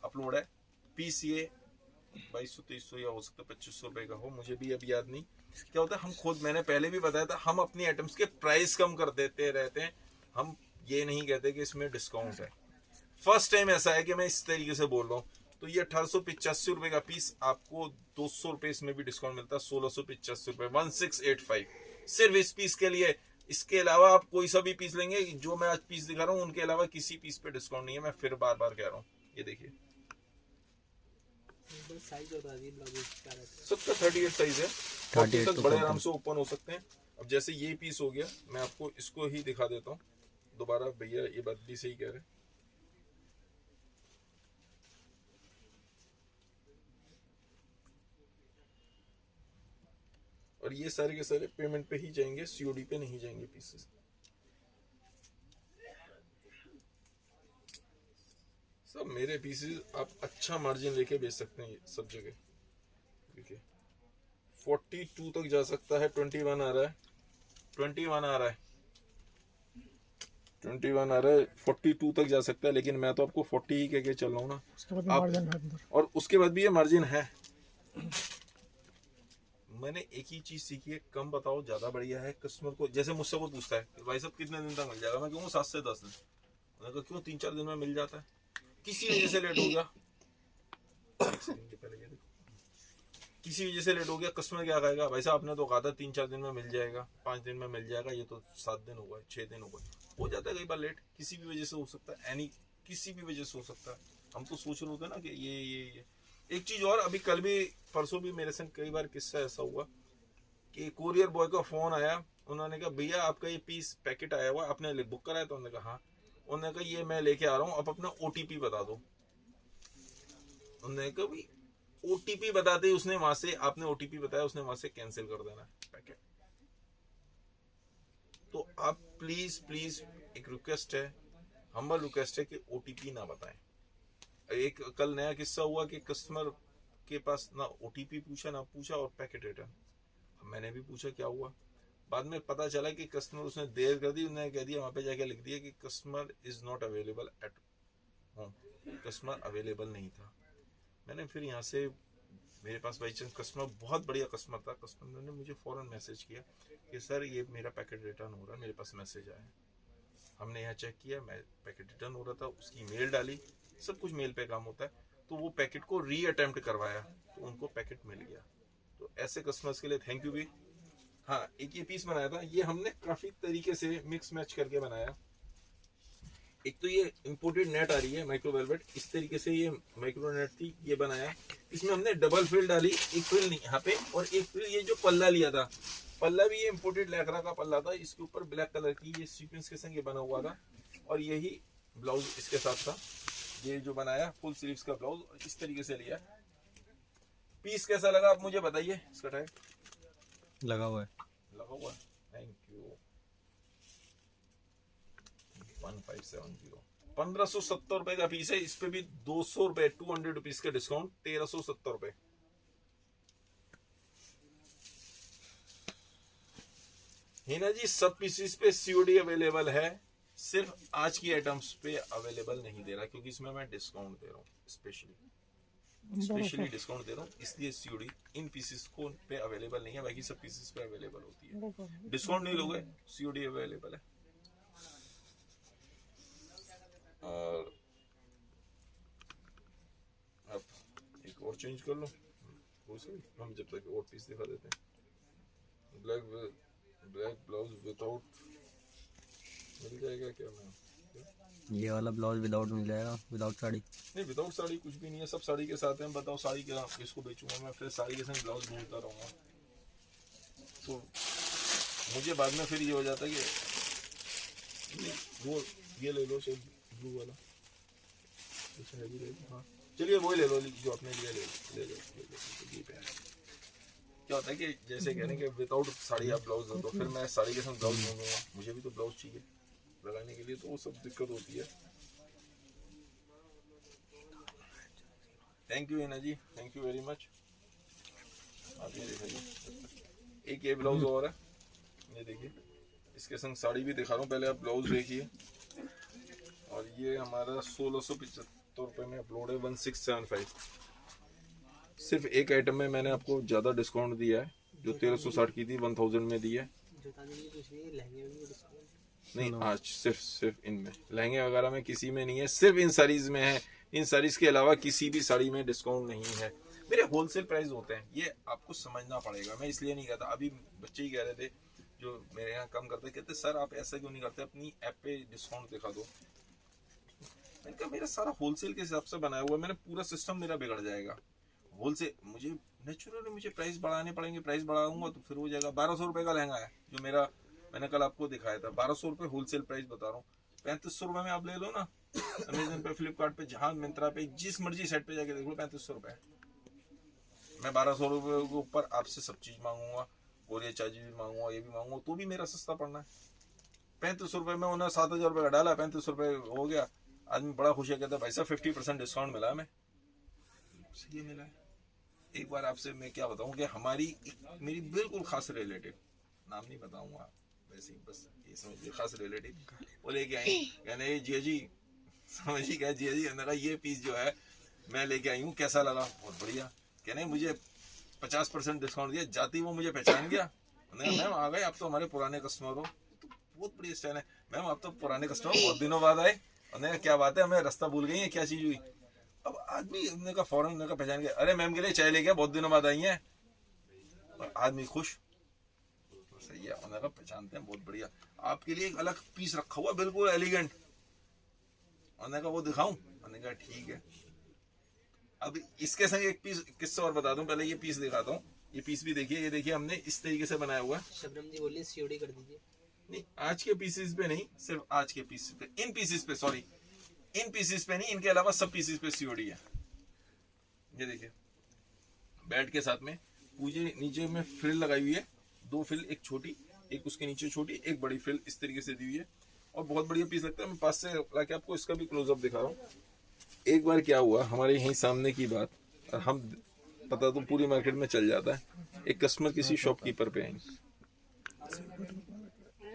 Speaker 1: अपलोड है। पीस ये 2200-2300 या हो सकता है 2500 रुपए का हो, मुझे भी अब याद नहीं। क्या होता है, हम खुद, मैंने पहले भी बताया था, हम अपनी आइटम्स के प्राइस कम कर देते रहते हैं, हम ये नहीं कहते कि इसमें डिस्काउंट है। फर्स्ट टाइम ऐसा है कि मैं इस तरीके से बोल रहा हूँ। तो ये 1885 रुपए का पीस, आपको 200 रुपए इसमें भी डिस्काउंट मिलता है, 1685 रुपए, 1685 सिर्फ इस पीस के लिए। इसके अलावा आप कोई सा भी पीस लेंगे, जो मैं आज पीस दिखा रहा हूँ, उनके अलावा किसी पीस पे डिस्काउंट नहीं है। मैं फिर बार कह रहा हूँ, ये देखिए
Speaker 4: साइज बता दीजिए ब्लाउज का।
Speaker 1: सबका 38 साइज है, 40 तक बड़े आराम से ओपन हो सकते हैं। अब जैसे ये पीस हो गया, मैं आपको इसको ही दिखा देता हूँ दोबारा। भैया ये बात भी सही कह रहे हैं, और ये सारे के सारे पेमेंट पे ही जाएंगे, सीओडी पे नहीं जाएंगे पीसेस। सब मेरे पीसेस आप अच्छा मार्जिन लेके बेच सकते हैं सब जगह। देखिए 42 तक जा सकता है, 21 आ रहा है, 21 आ रहा है, 21 आ रहा है, 42 तक जा सकता है, लेकिन मैं तो आपको 40 ही कह के चल रहा हूँ ना।
Speaker 2: उसके बाद मार्जिन है अंदर,
Speaker 1: और उसके बाद भी ये मार्जिन है। मैंने एक ही चीज सीखी है, कम बताओ ज्यादा बढ़िया है। कस्टमर को, जैसे मुझसे वो पूछता है भाई साहब कितने दिन तक मिल जाएगा, मैं कहूँगा 7 से 10 दिन। मैंने कहा क्यों, 3-4 दिन में मिल जाता है, किसी वजह से लेट हो गया, किसी वजह से लेट हो गया, कस्टमर क्या कहेगा, भाई साहब आपने तो कहा था 3-4 दिन में मिल जाएगा, 5 दिन में मिल जाएगा, ये तो 7 दिन हो गए, 6 दिन हो गए। हो जाता है कई बार लेट, किसी भी वजह से हो सकता है, एनी किसी भी वजह से हो सकता है। हम तो सोच रहे होते ना कि ये एक चीज और, अभी कल भी परसों भी मेरे संग कई बार किस्सा ऐसा हुआ कि कोरियर बॉय का फोन आया, उन्होंने कहा भैया आपका ये पीस पैकेट आया हुआ, आपने बुक कराया? तो उन्होंने कहा हाँ। उन्होंने कहा ये मैं लेके आ रहा हूँ, आप अपना ओटीपी बता दो। उन्होंने कहा भाई ओटीपी बताते ही उसने वहां से, आपने ओटीपी बताया, उसने वहां से कैंसिल कर देना पैकेट। तो आप प्लीज एक रिक्वेस्ट है, हम्बल रिक्वेस्ट है कि ओटीपी ना बताएं। एक कल नया किस्सा हुआ कि कस्टमर के पास ना ओटीपी पूछा ना पूछा और पैकेट रिटर्न। मैंने भी पूछा क्या हुआ, बाद में पता चला कि कस्टमर उसने देर कर दी, उन्होंने कह दिया वहां पे जाके लिख दिया कि customer is not available at home, customer available नहीं था। मैंने फिर यहाँ से, मेरे पास बाई चांस कस्टमर, बहुत बढ़िया कस्टमर था, कस्टमर ने मुझे फौरन मैसेज किया कि सर ये मेरा पैकेट रिटर्न हो रहा है, मेरे पास मैसेज आया। हमने यहाँ चेक किया, मैं पैकेट रिटर्न हो रहा था, उसकी मेल डाली, सब कुछ मेल पे काम होता है, तो वो पैकेट को री अटेम्प्ट करवाया तो उनको पैकेट मिल गया। तो ऐसे कस्टमर्स के लिए थैंक यू भी। हाँ, एक ये पीस बनाया था, ये हमने काफी तरीके से मिक्स मैच करके बनाया। एक तो ये इंपोर्टेड नेट आ रही है माइक्रो वेलवेट, इस तरीके से ये माइक्रो नेट थी, ये बनाया। इसमें हमने डबल फ्रिल डाली, एक फ्रिल यहाँ पे और एक फ्रिल ये जो पल्ला लिया था, पल्ला भी ये इंपोर्टेड लैकरा का पल्ला था, इसके ऊपर ब्लैक कलर की ये सीक्वेंस के संग ये बना हुआ था और यही ब्लाउज इसके साथ था। ये जो बनाया फुल स्लीव्स का ब्लाउज इस तरीके से लिया। पीस कैसा लगा आप मुझे बताइए। इसका टैग
Speaker 3: लगा हुआ है।
Speaker 1: लगा हुआ है, थैंक यू। 1570 1570 रुपए का पीस है। इस पे भी 200 रुपए 200 रुपीज का डिस्काउंट, 1370 रुपए। हिना जी सब पीसेस पे सीओडी अवेलेबल है, सिर्फ आज की आइटम्स पे अवेलेबल नहीं दे रहा क्योंकि इसमें मैं डिस्काउंट दे रहा हूँ, स्पेशली डिस्काउंट दे रहा हूँ, इसलिए सीओडी इन पीसेस को पे अवेलेबल नहीं है, बाकी सब पीसेस पे अवेलेबल होती है। डिस्काउंट नहीं लोगे, सीओडी अवेलेबल है। और अब एक और चेंज कर लो, हम जब तक और पीस दिखा देते हैं। ब्लैक ब्लाउज विदाउट मिल जाएगा क्या? मैं
Speaker 3: ये वाला ब्लाउज विदाउट मिल जाएगा, विदाउट साड़ी
Speaker 1: नहीं, विदाउट साड़ी कुछ भी नहीं है, सब साड़ी के साथ है। बताओ साड़ी के किसको बेचूंगा मैं, फिर साड़ी के साथ ब्लाउज ढूंढता रहूंगा तो मुझे बाद में फिर ये हो जाता है कि वो ये ले लो शायद ब्लू वाला, अच्छा है भी। हाँ चलिए वही ले लो जो आपने लिया, ले लो। क्या होता है कि जैसे कह रहे हैं कि विदाउट साड़ी आप ब्लाउज दो, तो फिर मैं साड़ी के साथ ब्लाउज ढूंढूंगा, मुझे भी तो ब्लाउज चाहिए लगाने के लिए, तो वो सब दिक्कत होती है। Thank you Hina ji, thank you very much. आप ये देखिए, एक ये ब्लाउज और है, ये देखिए, इसके संग साड़ी भी दिखा रहा हूँ, पहले आप ब्लाउज देखिए। और ये हमारा 1675 रुपए में अपलोड है, 1675। सिर्फ एक आइटम में मैंने आपको ज्यादा डिस्काउंट दिया है, जो 1360 की थी 1000 में दी है। नहीं आज सिर्फ इनमें, लहंगे वगैरह में किसी में नहीं है, सिर्फ इन साड़ीज में है। इन साड़ीज के अलावा किसी भी साड़ी में डिस्काउंट नहीं है। मेरे होलसेल प्राइस होते हैं, ये आपको समझना पड़ेगा। मैं इसलिए नहीं कहता, अभी बच्चे ही कह रहे थे जो मेरे यहाँ काम करते, कहते सर आप ऐसा क्यों नहीं करते, अपनी ऐप पे डिस्काउंट दिखा दो। मैंने कहा मेरा सारा होलसेल के हिसाब से बनाया हुआ है, मैंने पूरा सिस्टम मेरा बिगड़ जाएगा। होलसेल मुझे नेचुरली मुझे प्राइस बढ़ाने पड़ेंगे, प्राइस बढ़ाऊंगा तो फिर हो जाएगा। 1200 रुपए का लहंगा है जो मेरा, मैंने कल आपको दिखाया था, 1200 रुपए होलसेल प्राइस बता रहा हूँ। 3500 रुपए में आप ले लो ना, अमेजन पे, फ्लिपकार्ट पे, जहां मिंत्रा पे, जिस मर्जी साइट पे जाके देख लो, 3500 रुपए। मैं 1200 रुपए के ऊपर आपसे सब चीज मांगूंगा, कोरियर चार्जेस भी मांगूंगा, ये भी मांगूंगा, तो भी मेरा सस्ता पड़ना है। 3500 रुपए में उन्होंने 7000 रुपए का डाला, 3500 रुपए हो गया। आदमी बड़ा खुश है, कहता भाई साहब 50% डिस्काउंट मिला हमें, ये मिला है। एक बार आपसे मैं क्या बताऊं कि हमारी मेरी बिल्कुल खास रिलेटिव, नाम नहीं बताऊंगा, वैसे ही बस ये समझिए खास रिलेटिव, वो लेके आई, कहने जिया जी समझिए क्या, जिया जी मैंने कहा ये पीस जो है मैं लेके आई हूँ, कैसा लगा? बहुत बढ़िया। कहने मुझे 50% डिस्काउंट दिया, जाती वो मुझे पहचान गया। मैम आ गए, आप तो हमारे पुराने कस्टमर हो। तो बहुत बढ़िया स्टाइल है, मैम आप तो पुराने कस्टमर, बहुत दिनों बाद आए। उन्होंने क्या बात है, हमें रास्ता भूल गई है, क्या चीज हुई? अब आदमी ने कहा फौरन ने कहा पहचान गया, अरे मैम के लिए चाय लेके बहुत दिनों बाद आई हैं। और आदमी खुश, सही है, उन्होंने कहा पहचानते हैं, बहुत बढ़िया। आपके लिए एक अलग पीस रखा हुआ बिल्कुल एलिगेंट। उन्होंने कहा वो दिखाऊं? उन्होंने कहा ठीक है। अब इसके संग एक पीस किस्सा और बता दूं, पहले ये पीस दिखाता हूँ। ये पीस भी देखिए, ये देखिए हमने इस तरीके से बनाया हुआ है।
Speaker 4: शबनम जी बोलिए सीओडी कर दीजिए।
Speaker 1: नहीं आज के पीसेस पे नहीं, सिर्फ आज के पीसेस पे, इन पीसेस पे, सॉरी इन पीसेस पे नहीं, इनके अलावा सब पीसेस पे सीओडी है। ये देखिए बेड के साथ में पूजे नीचे में फ्रिल लगाई हुई है, 2 फ्रिल, एक छोटी, एक उसके नीचे छोटी, एक बड़ी फ्रिल इस तरीके से दी हुई है, और बहुत बढ़िया पीस लगता है। मैं पास से लाके आपको इसका भी क्लोजअप दिखा रहा हूँ। एक बार क्या हुआ, हमारे यहीं सामने की बात, और हम पता तो पूरी मार्केट में चल जाता है। एक कस्टमर किसी शॉपकीपर पे आई,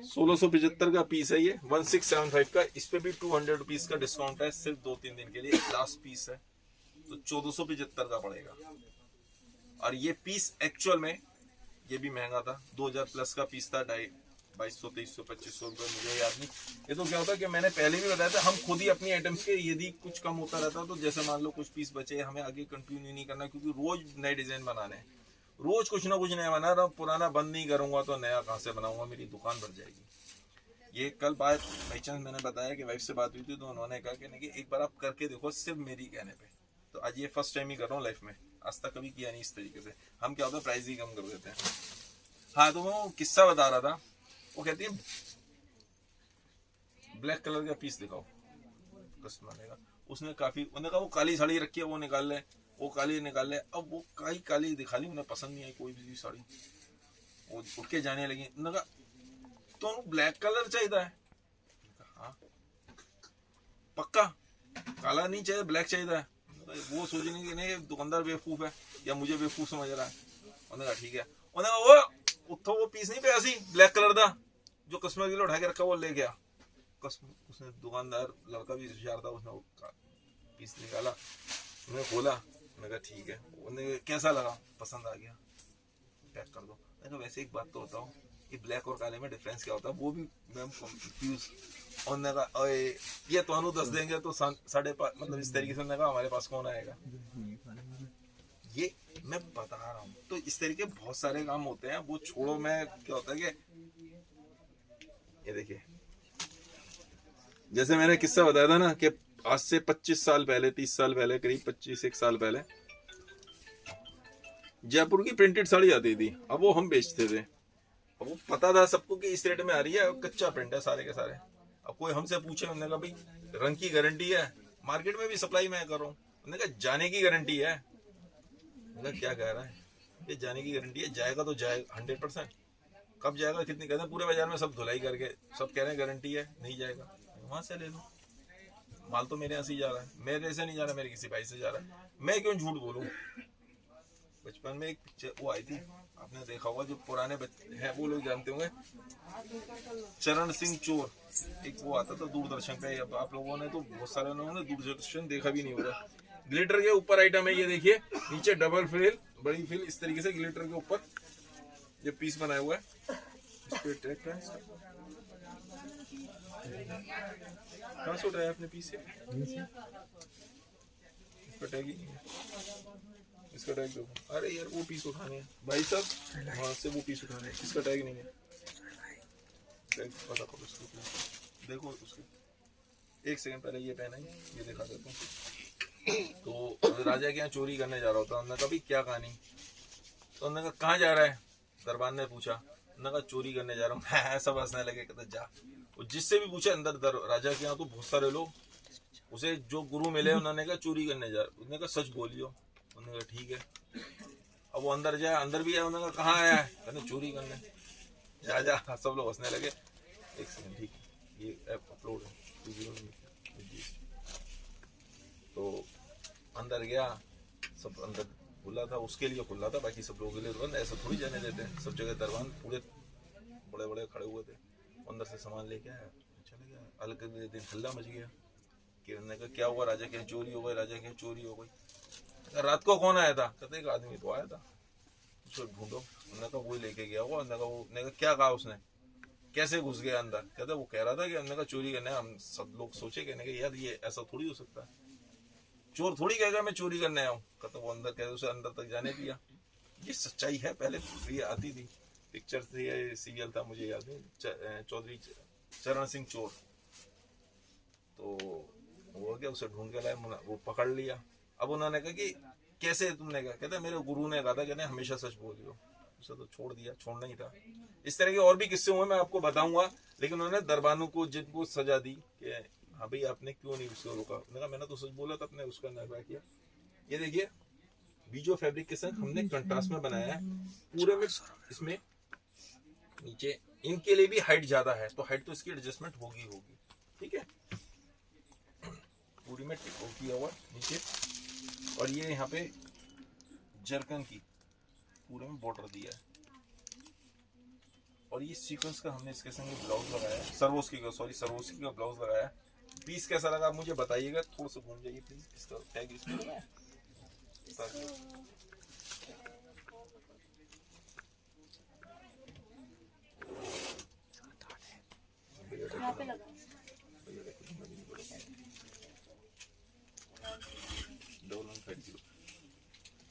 Speaker 1: 1675 का पीस है ये, 1675 का। इस पे भी 200 रुपीज का डिस्काउंट है सिर्फ 2-3 दिन के लिए। लास्ट पीस है तो 1475 का पड़ेगा। और ये पीस एक्चुअल में ये भी महंगा था, 2000 प्लस का पीस था, 2200, 2300, 2500 रुपए, मुझे याद नहीं। ये तो क्या होता है कि मैंने पहले भी बताया था, हम खुद ही अपनी आइटम्स के यदि कुछ कम होता रहता तो जैसे मान लो कुछ पीस बचे, हमें आगे कंटिन्यू नहीं करना, क्योंकि रोज नए डिजाइन बनाने हैं, रोज कुछ ना कुछ नया बना रहा। पुराना बंद नहीं करूंगा तो नया कहाँ से बनाऊंगा, मेरी दुकान बढ़ जाएगी। ये कल बात बाई चांस मैंने बताया कि वाइफ से बात हुई थी तो उन्होंने कहा कि एक बार आप करके देखो, सिर्फ मेरी कहने पे। तो आज ये फर्स्ट टाइम ही कर रहा हूँ लाइफ में, आज तक कभी किया नहीं इस तरीके से। हम क्या होता है प्राइस ही कम कर देते हैं। हाँ, तो वो किस्सा बता रहा था, वो कहती है ब्लैक कलर का पीस दिखाओ कस्टमर ने कहा। उसने काफी, उन्होंने कहा वो काली साड़ी रखी है वो निकाल ले, वो काली निकाल ले। अब वो काली दिखा ली, उन्हें पसंद नहीं आई कोई भी साड़ी, वो उठ के जाने लगी। उन्होंने कहा तो ब्लैक कलर चाहिए है? हाँ पक्का, काला नहीं चाहिए, ब्लैक चाहिए है। वो सोचेंगे कि नहीं दुकानदार बेवकूफ है या मुझे बेवकूफ समझ रहा है। उन्होंने कहा ठीक है। उन्होंने कहा वो उठो वो पीस नहीं पे सी ब्लैक कलर का जो कस्टमर के लिए उठा के रखा वो ले गया। उसने दुकानदार लड़का भी होशियार था, उसने वो पीस निकाला, उन्हें खोला, मैंने कहा ठीक है। उन्हें कैसा लगा, पसंद आ गया, पैक कर दो। मैंने वैसे एक बात तो बताओ, ये ब्लैक और काले में डिफरेंस क्या होता है, वो भी मैम कंफ्यूज। उन्होंने कहा ये तो दस देंगे तो 5.5, मतलब इस तरीके से उन्होंने कहा हमारे पास कौन आएगा। ये मैं बता रहा हूँ, तो इस तरीके बहुत सारे काम होते हैं, वो छोड़ो। मैं क्या होता है कि ये देखिए, जैसे मैंने किस्सा बताया था ना कि आज से 25 साल पहले, 30 साल पहले, करीब 25 साल पहले जयपुर की प्रिंटेड साड़ी आती थी। अब वो हम बेचते थे, अब वो पता था सबको कि इस रेट में आ रही है, कच्चा प्रिंट है सारे के सारे। अब कोई हमसे पूछे, उन्होंने कहा भाई रंग की गारंटी है, मार्केट में भी सप्लाई मैं कर रहा हूँ। उन्होंने कहा जाने की गारंटी है। क्या कह रहा है, ये जाने की गारंटी है, जाएगा तो जाएगा 100%। कब जाएगा, कितनी कहते हैं, पूरे बाजार में सब धुलाई करके सब कह रहे हैं गारंटी है, नहीं जाएगा, वहां से ले लो। माल तो मेरे यहाँ से ही जा रहा है, मेरे से नहीं जा रहा, मेरे किसी भाई से जा रहा है, मैं क्यों झूठ बोलूं। बचपन में एक पिक्चर वो आई थी, आपने देखा होगा, जो पुराने हैं वो लोग जानते होंगे, चरण सिंह चोर, एक वो आता था दूरदर्शन पे। अब आप लोगों ने तो बहुत सारे लोगों ने दूरदर्शन देखा भी नहीं होगा। ग्लिटर के ऊपर आइटम है ये, देखिए नीचे डबल फ्रिल, बड़ी फ्रिल, इस तरीके से ग्लिटर के ऊपर ये पीस बनाया हुआ है। इस पे टैग का कहाँ से उठाया आपने पीस से? इसका टैग ही नहीं है, इसका टैग देखो। अरे यार वो पीस उठाने हैं भाई साहब, वहां से वो पीस उठाने हैं, इसका टैग नहीं है। टैग पता करो उसको, देखो उसके। एक सेकंड पहले ये पहना है, ये दिखा देता हूँ। तो राजा के यहाँ चोरी करने जा रहा होता, उन्होंने कहा भाई क्या कहानी, तो उन्होंने कहा कहाँ जा रहा है, दरबार ने पूछा। उन्होंने कहा चोरी करने जा रहा हूँ। मैं सब हंसने लगे, कहते जा। और जिससे भी पूछा अंदर राजा के यहाँ तो बहुत सारे लोग, उसे जो गुरु मिले उन्होंने कहा चोरी करने जा रहा, उन्होंने कहा सच बोलियो। उन्होंने कहा ठीक है। अब वो अंदर जाए, अंदर भी आया, उन्होंने कहा कहाँ आया है, कहते चोरी करने। जा जा, सब लोग हंसने लगे। एक सेकंड, ठीक है, ये ऐप अपलोड है। तो अंदर गया, सब अंदर खुला था, उसके लिए खुला था, बाकी सब लोगों के लिए बंद। ऐसा थोड़ी जाने देते हैं, सब जगह दरबान पूरे बड़े बड़े खड़े हुए थे। अंदर से सामान लेके आया, चले गया। अलग दिन हल्ला मच गया कि उन्होंने कहा क्या हुआ, राजा के चोरी हो गई, राजा के चोरी हो गई। रात को कौन आया था, कहते एक आदमी तो आया था, उसको ढूंढो। उन्होंने कहा वही लेके गया हुआ। उन्होंने कहा क्या कहा उसने, कैसे घुस गया अंदर, कहते वो कह रहा था कि हमने कहा चोरी करना है। हम सब लोग सोचे, कहने का यार ये ऐसा थोड़ी हो सकता है, चोर थोड़ी कहेगा मैं चोरी करने आया हूँ। कहते वो अंदर, कहते उसे अंदर तक जाने दिया। ये सच्चाई है, पहले ये आती थी, पिक्चर थी, सीरियल था, मुझे याद है, चौधरी चरण सिंह चोर। तो वो क्या, उसे ढूंढ के लाए, वो पकड़ लिया। अब उन्होंने कहा कि कैसे, तुमने कहा, कहते मेरे गुरु ने कहा था, कहते हमेशा सच बोलियो। उसे तो छोड़ दिया, छोड़ना ही था। इस तरह के और भी किस्से हुए, मैं आपको बताऊंगा। लेकिन उन्होंने दरबानों को जिनको सजा दी कि हाँ भाई आपने क्यों नहीं उसको रोका, मैंने कहा मैंने तो सच बोला था, अपने उसका नगरा किया। ये देखिए बीजो फैब्रिकेशन हमने कंट्रास्ट में बनाया है पूरे में। इसमें नीचे इनके लिए भी हाइट ज्यादा है, तो हाइट तो इसकी एडजस्टमेंट होगी। ठीक है, पूरी में टिको किया हुआ नीचे, और ये यहाँ पे जरकन की पूरे में बॉर्डर दिया है। और ये सीक्वेंस का हमने इसके संग ब्लाउज लगाया है, सर्वोस्की का ब्लाउज लगाया है। पीस कैसा लगा आप मुझे बताइएगा। थोड़ा सा घूम जाइए प्लीज, इसका टैग इसमें लगाया है।
Speaker 5: यहाँ पे लगा।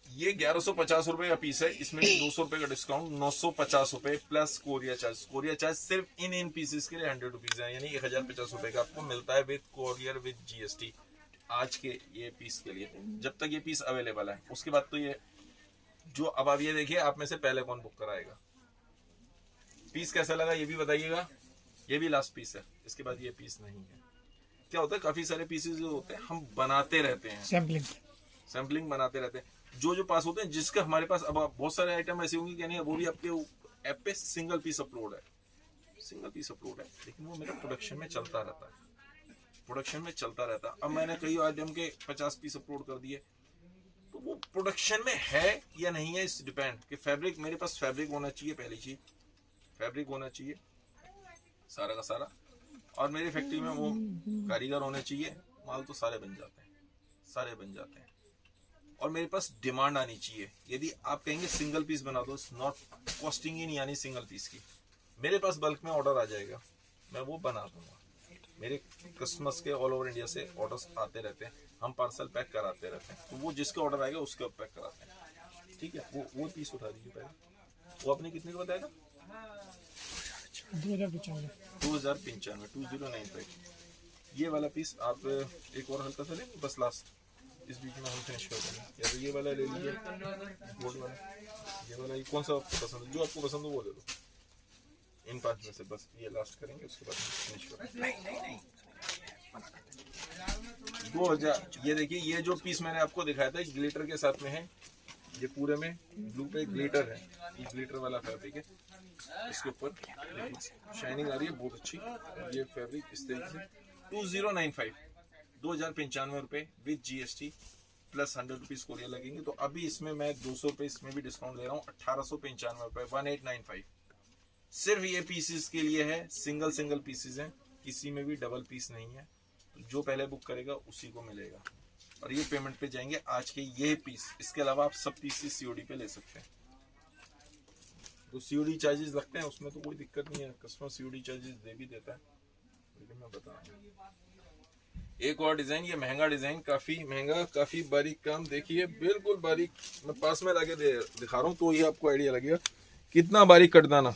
Speaker 1: ये 1150 रुपए का पीस है, इसमें 200 रुपए का डिस्काउंट, 950 रुपए प्लस कोरियर चार्ज सिर्फ इन पीसेस के लिए 100 रुपीज है, यानी 1050 रुपए का आपको मिलता है विद कोरियर विद जीएसटी आज के ये पीस के लिए, जब तक ये पीस अवेलेबल है। उसके बाद तो ये जो अब आप ये देखिए, आप में से पहले कौन बुक कराएगा। पीस कैसा लगा ये भी बताइएगा। ये भी लास्ट पीस है, इसके बाद ये पीस नहीं है। क्या होता है, काफी सारे पीसेस जो होते हैं हम बनाते रहते हैं, सैम्पलिंग बनाते रहते हैं। जो पास होते हैं, जिसका हमारे पास अब बहुत सारे आइटम ऐसे होंगे कि नहीं, वो भी आपके ऐप पे सिंगल पीस अपलोड है, लेकिन वो मेरा प्रोडक्शन में चलता रहता है। अब मैंने कई आइटम के 50 पीस अपलोड कर दिए, तो वो प्रोडक्शन में है या नहीं है, इस डिपेंड कि फैब्रिक, मेरे पास फैब्रिक होना चाहिए, पहली चीज फैब्रिक होना चाहिए सारा का सारा, और मेरी फैक्ट्री में वो कारीगर होने चाहिए। माल तो सारे बन जाते हैं, और मेरे पास डिमांड आनी चाहिए। यदि आप कहेंगे सिंगल पीस बना दो, नॉट कॉस्टिंग इन, यानी सिंगल पीस की मेरे पास बल्क में ऑर्डर आ जाएगा, मैं वो बना दूंगा। मेरे कस्टमर्स के ऑल ओवर इंडिया से ऑर्डर्स आते रहते हैं, हम पार्सल पैक कराते रहते हैं, तो वो जिसका ऑर्डर आएगा उसका पैक कराते हैं। ठीक है, वो पीस उठा दीजिए पहले। वो आपने कितने का बताया था? 2095, 2095। ये वाला पीस आप एक और हल्का सा लेंगे, बस लास्ट इस बीच में हम फिनिश कर देंगे। या तो ये वाला ले लीजिए, गोल्ड वाला, ये वाला, ये कौन सा आपको पसंद है, जो आपको पसंद हो वो ले लो। इन 5 में से बस ये लास्ट करेंगे, उसके बाद फिनिश करेंगे। 2000, ये देखिए, ये जो पीस मैंने आपको दिखाया था ग्लिटर के साथ में है, ये पूरे में ब्लू पे ग्लिटर है, ये ग्लिटर वाला फैब्रिक है। इसके ऊपर शाइनिंग आ रही है बहुत अच्छी। ये फैब्रिक इस तरीके से 2095, 2095 रुपए with GST plus 100 rupees courier लगेंगे। तो अभी इसमें मैं 200 रुपए इसमें भी डिस्काउंट दे रहा हूँ, 1895 रुपए, 1895 सिर्फ ये पीसेस के लिए है। सिंगल पीसेस हैं, किसी में भी डबल पीस नहीं है। तो जो पहले बुक करेगा उसी को मिलेगा, और ये पेमेंट पे जाएंगे आज के ये पीस। इसके अलावा आप सब पीसेस सीओडी पे ले सकते हैं। तो सीओडी चार्जेस लगते हैं, उसमें तो कोई दिक्कत नहीं है, कस्टमर सीओडी चार्जेस दे भी देता है, लेकिन मैं बता रहा हूँ। एक और डिजाइन, ये महंगा डिजाइन, काफी महंगा, काफी बारीक काम, देखिए बिल्कुल बारीक। मैं पास में लाके दिखा रहा हूँ तो ये आपको आइडिया लगेगा कितना बारीक कटदाना।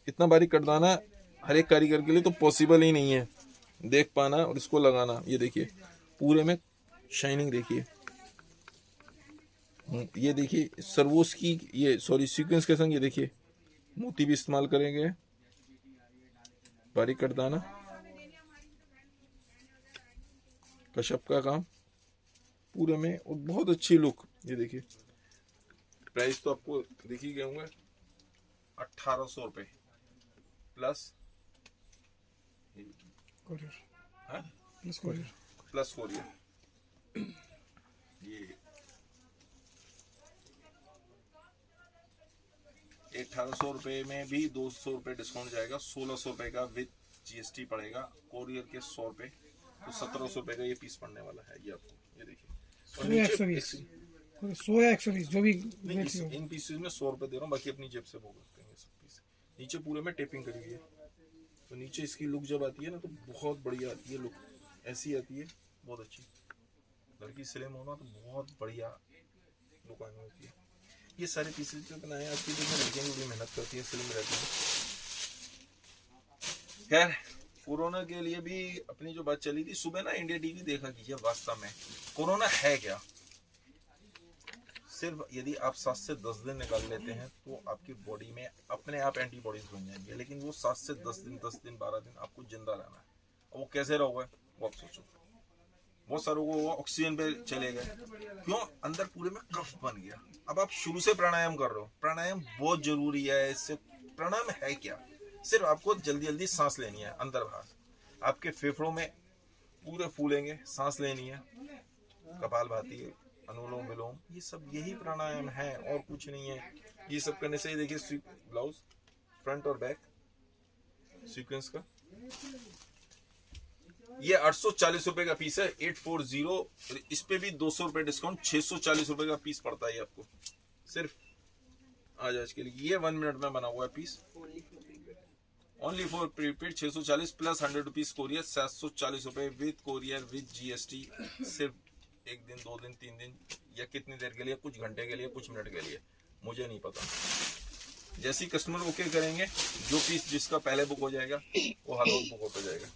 Speaker 1: इतना बारीक कटदाना हर एक कारीगर के लिए तो पॉसिबल ही नहीं है देख पाना और इसको लगाना। ये देखिए पूरे में शाइनिंग देखिए, ये देखिए सर्वोस की, ये सॉरी सीक्वेंस के संग ये देखिए मोती भी इस्तेमाल करेंगे, बारीक कटदाना, कशप का काम पूरे में, और बहुत अच्छी लुक। ये देखिए प्राइस तो आपको दिख ही गए होंगे, 1800 रुपए प्लस कोरियर। ये 1800 रुपए में भी 200 रुपए डिस्काउंट जाएगा, 1600 रुपए का विद जीएसटी पड़ेगा, कोरियर के 100 रुपए, तो 1700 रुपए का ये पीस पड़ने वाला है। ये आपको ये देखिए, और नीचे
Speaker 2: 100 या 120 जो भी
Speaker 1: इन पीसेस में 100 रुपए दे रहा हूँ, बाकी अपनी जेब से वो करते हैं सब पीस। नीचे पूरे में टेपिंग करी हुई है, तो नीचे इसकी लुक जब आती है ना तो बहुत बढ़िया आती है लुक, ऐसी आती है बहुत अच्छी। लड़की स्लिम होना तो बहुत बढ़िया लुक आने होती है। ये सारे पीसेस जो बनाए आज की डेट में लड़कियां भी बड़ी मेहनत करती है, स्लिम रहती है। खैर कोरोना के लिए भी अपनी जो बात चली थी सुबह ना, इंडिया टीवी देखा कीजिए, वास्तव में कोरोना है क्या। सिर्फ यदि आप 7 से 10 दिन निकाल लेते हैं तो आपकी बॉडी में अपने आप एंटीबॉडीज बन जाएंगे, लेकिन वो 7 से 10 दिन 12 दिन आपको जिंदा रहना है। और वो कैसे रहोगे वो आप सोचो। बहुत सारों को वो ऑक्सीजन पे चले गए, क्यों? अंदर पूरे में कफ बन गया। अब आप शुरू से प्राणायाम कर रहे हो, प्राणायाम बहुत जरूरी है। इससे प्राणायाम है क्या, सिर्फ आपको जल्दी जल्दी सांस लेनी है अंदर बाहर। आपके फेफड़ों में पूरे फूलेंगे, सांस लेनी है, कपालभाति, अनुलोम विलोम, ये सब यही प्राणायाम है और कुछ नहीं है। ये सब करने से देखिए ब्लाउज फ्रंट और बैक सीक्वेंस का। ये 840 रुपए का पीस है, 840। इस पे भी 200 रुपए डिस्काउंट, 640 रुपए का पीस पड़ता है आपको सिर्फ आज के लिए। ये 1 मिनट में बना हुआ है piece, only for prepaid. 640 plus 100 rupees courier, 740 रुपए विद कोरियर विद जीएसटी। सिर्फ 1 दिन 2 दिन 3 दिन या कितनी देर के लिए, कुछ घंटे के लिए, कुछ मिनट के लिए, मुझे नहीं पता। जैसे ही कस्टमर ओके करेंगे, जो पीस जिसका पहले बुक हो जाएगा वो हर रोज बुक होता जाएगा।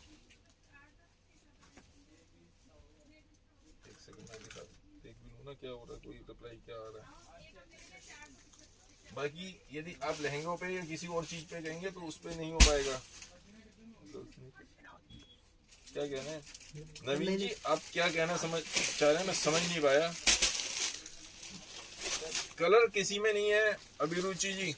Speaker 1: एक सेकंड में दिखा देख भी लूं ना क्या हो रहा है, कोई रिप्लाई क्या आ रहा है। बाकी यदि आप लहंगों पे या किसी और चीज पे कहेंगे तो उस पे नहीं हो पाएगा। क्या कहना है नवीन जी, आप क्या कहना समझ चाह रहे हैं, मैं समझ नहीं पाया। कलर किसी में नहीं है अभिरुचि जी,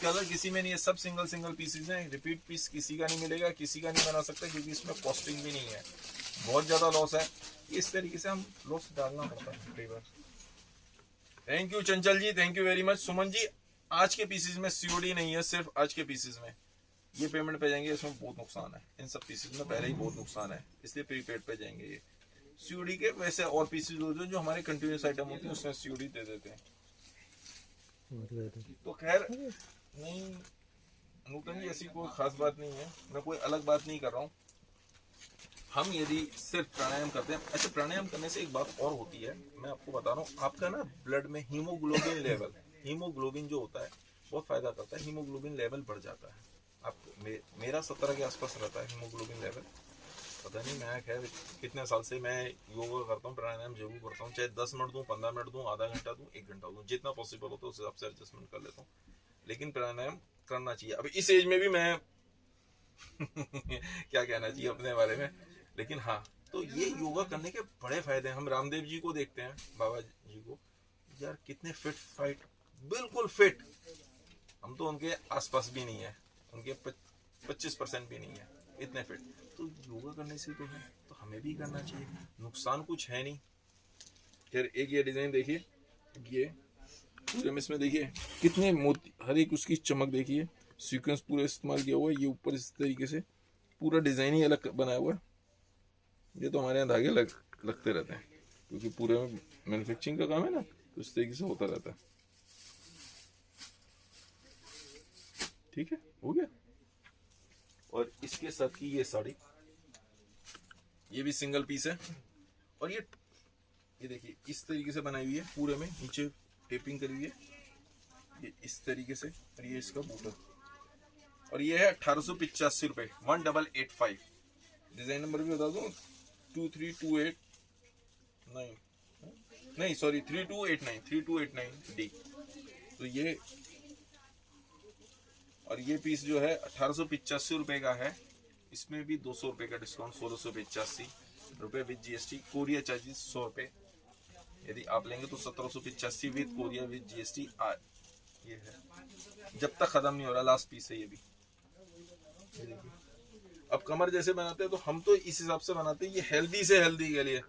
Speaker 1: कलर किसी में नहीं है, सब सिंगल सिंगल पीसेस हैं। रिपीट पीस किसी का नहीं मिलेगा, किसी का नहीं बना सकता, क्योंकि इसमें कॉस्टिंग भी नहीं है, बहुत ज्यादा लॉस है। इस तरीके से हम लॉस डालना पड़ता है कई बार। Thank you Chanchal ji, thank you very much. Suman ji, आज के पीसेस में सीओडी नहीं है, सिर्फ आज के पीसेस में ये पेमेंट पे जाएंगे, इसमें बहुत नुकसान है। इन सब पीसेस में पहले ही बहुत नुकसान है, इसलिए प्रीपेड पे जाएंगे ये सीओडी के। वैसे और पीसेस होते हैं जो हमारे कंटिन्यूस आइटम होते हैं, उसमें सीओडी दे देते हैं। तो खैर नहीं नूतन जी, ऐसी कोई खास बात नहीं है, मैं कोई अलग बात नहीं कर रहा हूँ। हम यदि सिर्फ प्राणायाम करते हैं, अच्छा प्राणायाम करने से एक बात और होती है, मैं आपको बता रहा हूँ। आपका ना ब्लड में हीमोग्लोबिन लेवल, हीमोग्लोबिन जो होता है बहुत फायदा करता है, हीमोग्लोबिन लेवल बढ़ जाता है। आप मेरा 17 के आसपास रहता है हीमोग्लोबिन लेवल। पता नहीं, मैं खैर कितने साल से मैं योगा करता हूँ, प्राणायाम जरूर करता हूँ, चाहे 10 मिनट दूँ, 15 मिनट दूँ, आधा घंटा दूँ, 1 घंटा दूँ, जितना पॉसिबल होता है उस हिसाब से एडजस्टमेंट कर लेता हूँ। लेकिन प्राणायाम करना चाहिए। अब इस एज में भी मैं क्या कहना चाहिए अपने बारे में, लेकिन हाँ, तो ये योगा करने के बड़े फायदे हैं। हम रामदेव जी को देखते हैं, बाबा जी को, यार कितने फिट फाइट, बिल्कुल फिट। हम तो उनके आसपास भी नहीं है, उनके 25% भी नहीं है, इतने फिट। तो योगा करने से तो है, तो हमें भी करना चाहिए, नुकसान कुछ है नहीं। फिर एक ये डिजाइन देखिए, ये पूरे इसमें देखिए कितने मोती, हर एक उसकी चमक देखिए, सीक्वेंस पूरा इस्तेमाल किया हुआ है। ये ऊपर इस तरीके से पूरा डिजाइन ही अलग बनाया हुआ है। ये तो हमारे यहाँ धागे लगते रहते हैं, क्योंकि पूरे में मैन्युफैक्चरिंग का काम है ना, तो इस तरीके से होता रहता है। ठीक है, हो गया। और इसके साथ की ये साड़ी, ये भी सिंगल पीस है, और ये देखिए इस तरीके से बनाई हुई है, पूरे में नीचे टेपिंग करी हुई है, ये इस तरीके से। और ये इसका बूटा, और ये है 1885 रुपए, 1885। डिजाइन नंबर भी बता दूं, 23289, नहीं सॉरी 3289 डी। तो ये, और ये पीस जो है 1885 रुपए का है। इसमें भी 200 रुपए का डिस्काउंट, 1685 रुपए विद जीएसटी। कोरियर चार्जेस 100 रुपए, यदि आप लेंगे तो 1785 विद कोरियर विद जीएसटी। ये है, जब तक खत्म नहीं हो रहा, लास्ट पीस है ये भी। ये देखिए, अब कमर जैसे बनाते हैं तो हम तो इस हिसाब से बनाते हैं, ये हेल्दी से हेल्दी के लिए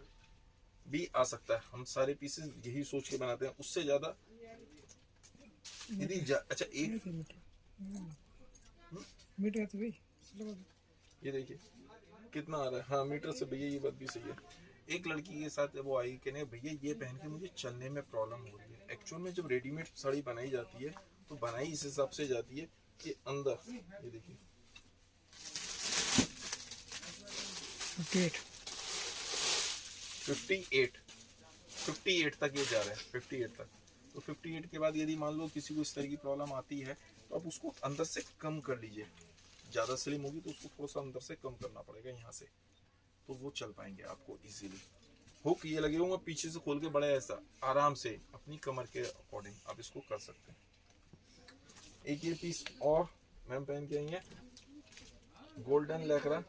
Speaker 1: भी आ सकता है। हम सारे पीसेस यही सोच के बनाते हैं, उससे ज्यादा यदि अच्छा एक
Speaker 2: मीटर तो भाई,
Speaker 1: ये देखिए कितना आ रहा है। हाँ मीटर से भैया, ये बात भी सही है। एक लड़की के साथ वो आई, कहने भैया ये पहन के मुझे चलने में प्रॉब्लम हो रही है। एक्चुअल में जब रेडीमेड साड़ी बनाई जाती है तो बनाई इस हिसाब से जाती है कि अंदर, ये देखिए 58 तक ये जा रहा है, 58 तक। तो 58 के बाद यदि मान लो किसी को इस तरह की प्रॉब्लम आती है, तो आप उसको अंदर से कम कर लीजिए। ज़्यादा स्लिम होगी तो उसको थोड़ा सा अंदर से कम करना पड़ेगा यहाँ से, तो वो चल पाएंगे आपको इजीली। हुक ये लगे होंगे पीछे से खोल के, बड़ा ऐसा आराम से अपनी कमर के अकॉर्डिंग आप इसको कर सकते हैं। एक ये पीस और मैम पहन के आई है, गोल्डन लैकरा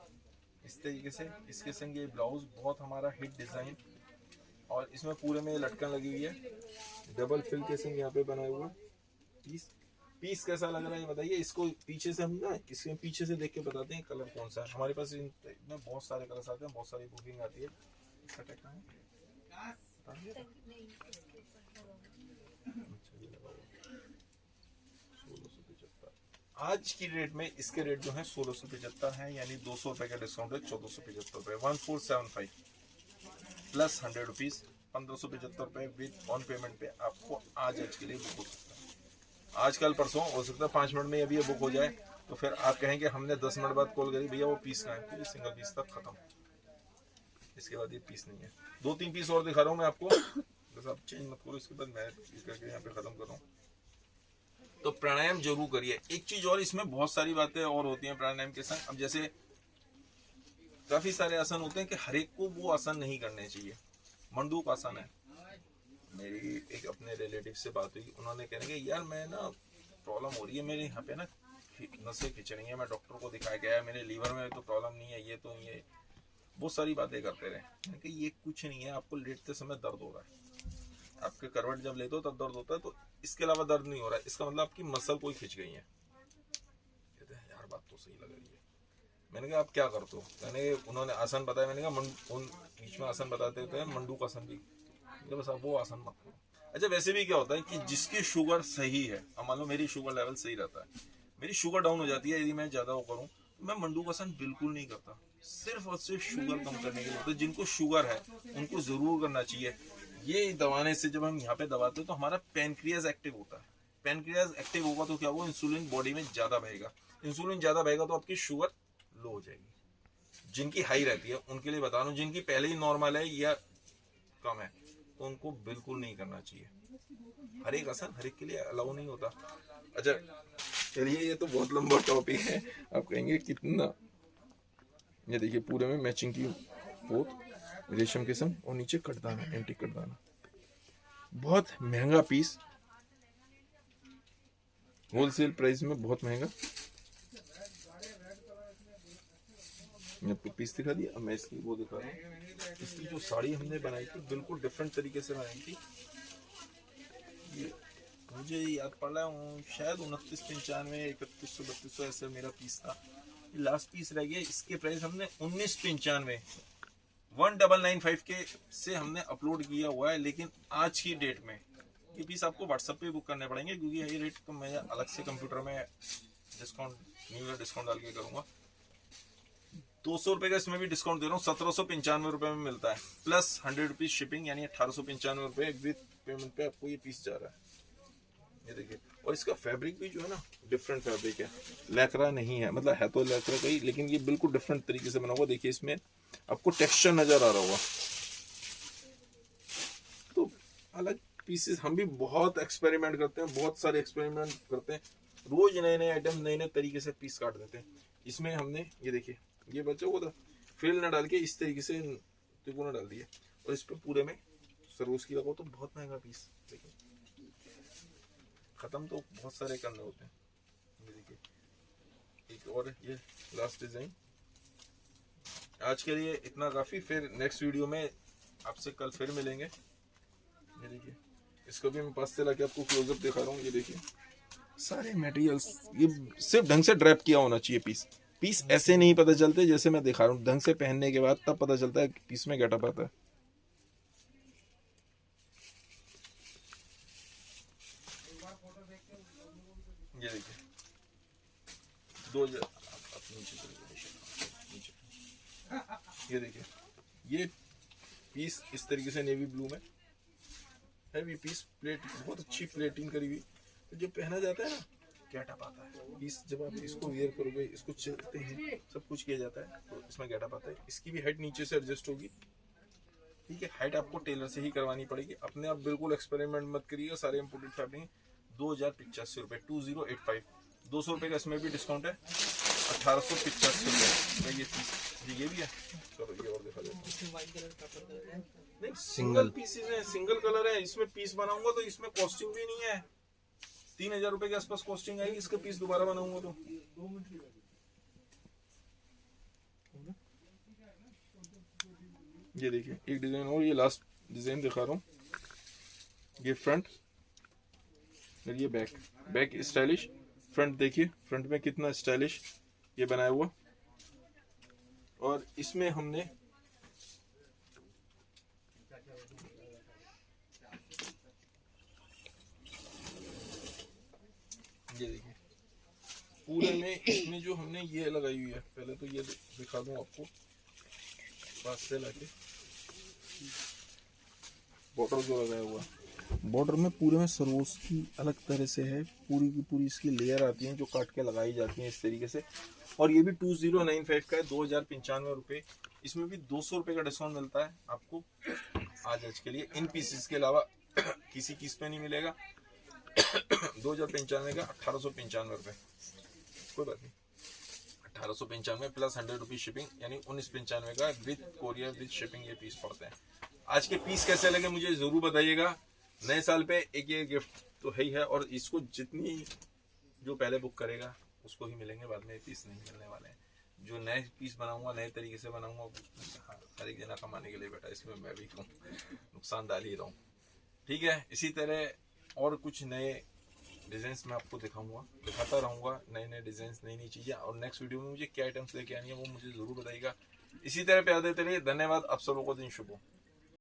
Speaker 1: इस तरीके से। इसके संग ये ब्लाउज बहुत हमारा हिट डिजाइन, और इसमें पूरे में लटकन लगी हुई है, डबल फिल के संग यहाँ पे बनाया हुआ पीस कैसा लग रहा है ये बताइए। इसको पीछे से हम ना, इसके पीछे से देख के बताते हैं कलर कौन सा है। हमारे पास इनमें बहुत सारे कलर्स आते हैं, बहुत सारी बुकिंग आती है। इसका टैग कहाँ है? अच्छा ये लगा हुआ 1675। आज की रेट में इसके रेट जो है 1675 है, यानी 200 रुपए का डिस्काउंट है, 1475 रुपए, 1475 प्लस 100 रुपीज, 1575 रुपए विद ऑन पेमेंट पे आपको आज के लिए बुक हो सकता है। आज कल परसों हो सकता है 5 मिनट में अभी ये बुक हो जाए, तो फिर आप कहेंगे हमने 10 मिनट बाद कॉल करी, भैया वो पीस कहाँ है, क्योंकि सिंगल पीस तक खत्म, इसके बाद ये पीस नहीं है। 2-3 पीस और दिखा रहा हूँ मैं आपको, बस आप चेंज मत करो, इसके बाद मैं करके यहाँ पे खत्म कर रहा हूँ। तो प्राणायाम जरूर करिए। एक चीज और, इसमें बहुत सारी बातें और होती हैं प्राणायाम के संग। अब जैसे काफी सारे आसन होते हैं कि हर एक को वो आसन नहीं करने चाहिए। मंडूक आसन है, मेरी एक अपने रिलेटिव से बात हुई, उन्होंने कहने कि यार मैं ना प्रॉब्लम हो रही है मेरे यहाँ पे ना, नसें खिंच रही है, मैं डॉक्टर को दिखा के आया, मेरे लीवर में तो प्रॉब्लम नहीं है, ये तो ये बहुत सारी बातें करते रहे कि ये कुछ नहीं है, आपको लेटते समय दर्द हो रहा है, आपके करवट जब लेते हो तब दर्द होता है, तो इसके अलावा दर्द नहीं हो रहा है, इसका मतलब आपकी मसल कोई खिंच गई है। कहते हैं यार बात तो सही लग रही है। मैंने कहा आप क्या करते हो, मैंने उन्होंने आसन बताया, मैंने कहा उन बीच में आसन बताते होते हैं मंडूक आसन भी, बस आप वो आसन मत करो। अच्छा वैसे भी क्या होता है कि जिसकी शुगर सही है, अब मान लो मेरी शुगर लेवल सही रहता है, मेरी शुगर डाउन हो जाती है, यदि मैं ज्यादा वो करूँ तो मैं मंडूक आसन बिल्कुल नहीं करता, सिर्फ और सिर्फ शुगर कम करने के लिए। तो जिनको शुगर है उनको जरूर करना चाहिए। ये दबाने से जब हम यहाँ पे दबाते हैं तो हमारा पेनक्रियाज एक्टिव होता है, पेनक्रियाज एक्टिव होगा तो क्या होगा, इंसुलिन बॉडी में ज्यादा बहेगा, इंसुलिन ज्यादा बहेगा तो आपकी शुगर लो हो जाएगी। जिनकी हाई रहती है उनके लिए बता रहा हूँ, जिनकी पहले ही नॉर्मल है या कम है तो उनको बिल्कुल नहीं करना चाहिए। हर एक आसन हर एक के लिए अलाउ नहीं होता। अच्छा चलिए, ये तो बहुत लंबा टॉपिक है, आप कहेंगे कितना। ये देखिए पूरे में मैचिंग की पोत, रेशम के संग, और नीचे कटदाना, एंटी कटदाना, बहुत महंगा पीस, होलसेल प्राइस में बहुत महंगा। पीस दिखा दिया, अब मैं इसकी वो दिखा रहा हूँ। इसकी जो साड़ी हमने बनाई थी बिल्कुल डिफरेंट तरीके से बनाई थी। ये मुझे याद पड़ रहा हूँ शायद 2995, 3100, 3200 ऐसे मेरा पीस था। लास्ट पीस रह गया, इसके प्राइस हमने 1995 1995 के से हमने अपलोड किया हुआ है, लेकिन आज की डेट में ये पीस आपको व्हाट्सएप पे बुक करने पड़ेंगे, क्योंकि ये रेट तो मैं अलग से कंप्यूटर में डिस्काउंट, न्यू ईयर डिस्काउंट डाल के करूँगा। 200 रुपए का इसमें भी डिस्काउंट दे रहा हूँ, 1795 रुपए में मिलता है, प्लस 100 रुपीज शिपिंग, यानी 1895 रुपए विद पेमेंट पे आपको ये पीस जा रहा है। ये देखिए, और इसका फैब्रिक भी जो है ना डिफरेंट फैब्रिक है, लैक्रा नहीं है, मतलब है तो लैक्रा का ही, लेकिन ये बिल्कुल डिफरेंट तरीके से बना हुआ। देखिए इसमें आपको टेक्सचर नजर आ रहा होगा। तो अलग पीसेस, हम भी बहुत एक्सपेरिमेंट करते हैं, बहुत सारे एक्सपेरिमेंट करते हैं, रोज नए नए आइटम नए नए तरीके से पीस काट देते हैं। इसमें हमने ये देखिए, ये बच्चा को था फिल ना डाल के इस तरीके से तिकोना डाल दिया, और इस पे पूरे में सरोज की लगाओ, तो बहुत महंगा पीस। देखिए खत्म तो बहुत सारे करने होते हैं। ये देखिए एक और, ये लास्ट डिजाइन। आज के लिए इतना काफी, फिर नेक्स्ट वीडियो में आपसे कल फिर मिलेंगे। ये देखिए, इसको भी मैं पास से लाके आपको क्लोजअप दिखा रहा हूँ। ये देखिए सारे मटेरियल्स, ये सिर्फ ढंग से ड्रैप किया होना चाहिए। पीस ऐसे नहीं पता चलते जैसे मैं दिखा रहा हूँ, ढंग से पहनने के बाद तब पता चलता है पीस में गेटअप आता है। ये देखिए ये देखिए, ये पीस इस तरीके से नेवी ब्लू में हैवी पीस, प्लेट बहुत अच्छी प्लेटिंग करी हुई, तो जब पहना जाता है ना गेटअप आता है। पीस जब आप इसको वेयर करोगे, इसको चलते हैं, सब कुछ किया जाता है, तो इसमें गेटअप आता है। इसकी भी हाइट नीचे से एडजस्ट होगी, ठीक है। हाइट आपको टेलर से ही करवानी पड़ेगी, अपने आप बिल्कुल एक्सपेरिमेंट मत करिएगा। सारे इंपोर्टेड फैब्रिक 2085 रुपये, 2085, 200 रुपये का इसमें भी डिस्काउंट है, 1885 रुपये ये पीस। ये भी है, चलो ये और दिखा देता हूँ। नहीं सिंगल पीसेस है, सिंगल कलर है, इसमें पीस बनाऊंगा तो इसमें कॉस्टिंग भी नहीं है, 3000 रुपए के आसपास कॉस्टिंग आएगी इसका पीस दोबारा बनाऊंगा तो। ये देखिए एक डिजाइन और, ये लास्ट डिजाइन दिखा रहा हूँ। ये फ्रंट और ये बैक स्टाइलिश, फ्रंट देखिए, फ्रंट में कितना स्टाइलिश ये बनाया हुआ, और इसमें हमने ये देखिए इसमें जो हमने ये लगाई हुई है, पहले तो ये दिखा दूं आपको पास से लाके। बॉर्डर जो लगाया हुआ है, बॉर्डर में पूरे में सरोस की अलग तरह से है, पूरी की पूरी इसकी लेयर आती है जो काट के लगाई जाती है इस तरीके से। और ये भी 2095 का है, 2095 रुपये। इसमें भी 200 रुपये का डिस्काउंट मिलता है आपको आज के लिए। इन पीसेस के अलावा किसी पीस पे नहीं मिलेगा। 2095 का 1895 रुपये, कोई बात नहीं, 1895 प्लस 100 रुपीज शिपिंग, यानी 1995 का विद कोरियर विद शिपिंग ये पीस पड़ते हैं। आज के पीस कैसे लगे मुझे जरूर बताइएगा। नए साल पे एक ये गिफ्ट तो है ही है, और इसको जितनी जो पहले बुक करेगा उसको ही मिलेंगे, बाद में ये पीस नहीं मिलने वाले हैं। जो नए पीस बनाऊंगा, नए तरीके से बनाऊंगा, हाँ, हर एक जना कमाने के लिए बेटा, इसमें मैं भी हूँ, नुकसान डाल ही रहा हूँ। ठीक है, इसी तरह और कुछ नए डिजाइन्स मैं आपको दिखाता रहूँगा, नए नए डिजाइन्स, नई नई चीज़ें। और नेक्स्ट वीडियो में मुझे क्या आइटम्स लेके आनी है वो मुझे ज़रूर बताइएगा। इसी तरह प्यार देते रहिए। धन्यवाद, आप सबों को दिन शुभ हो।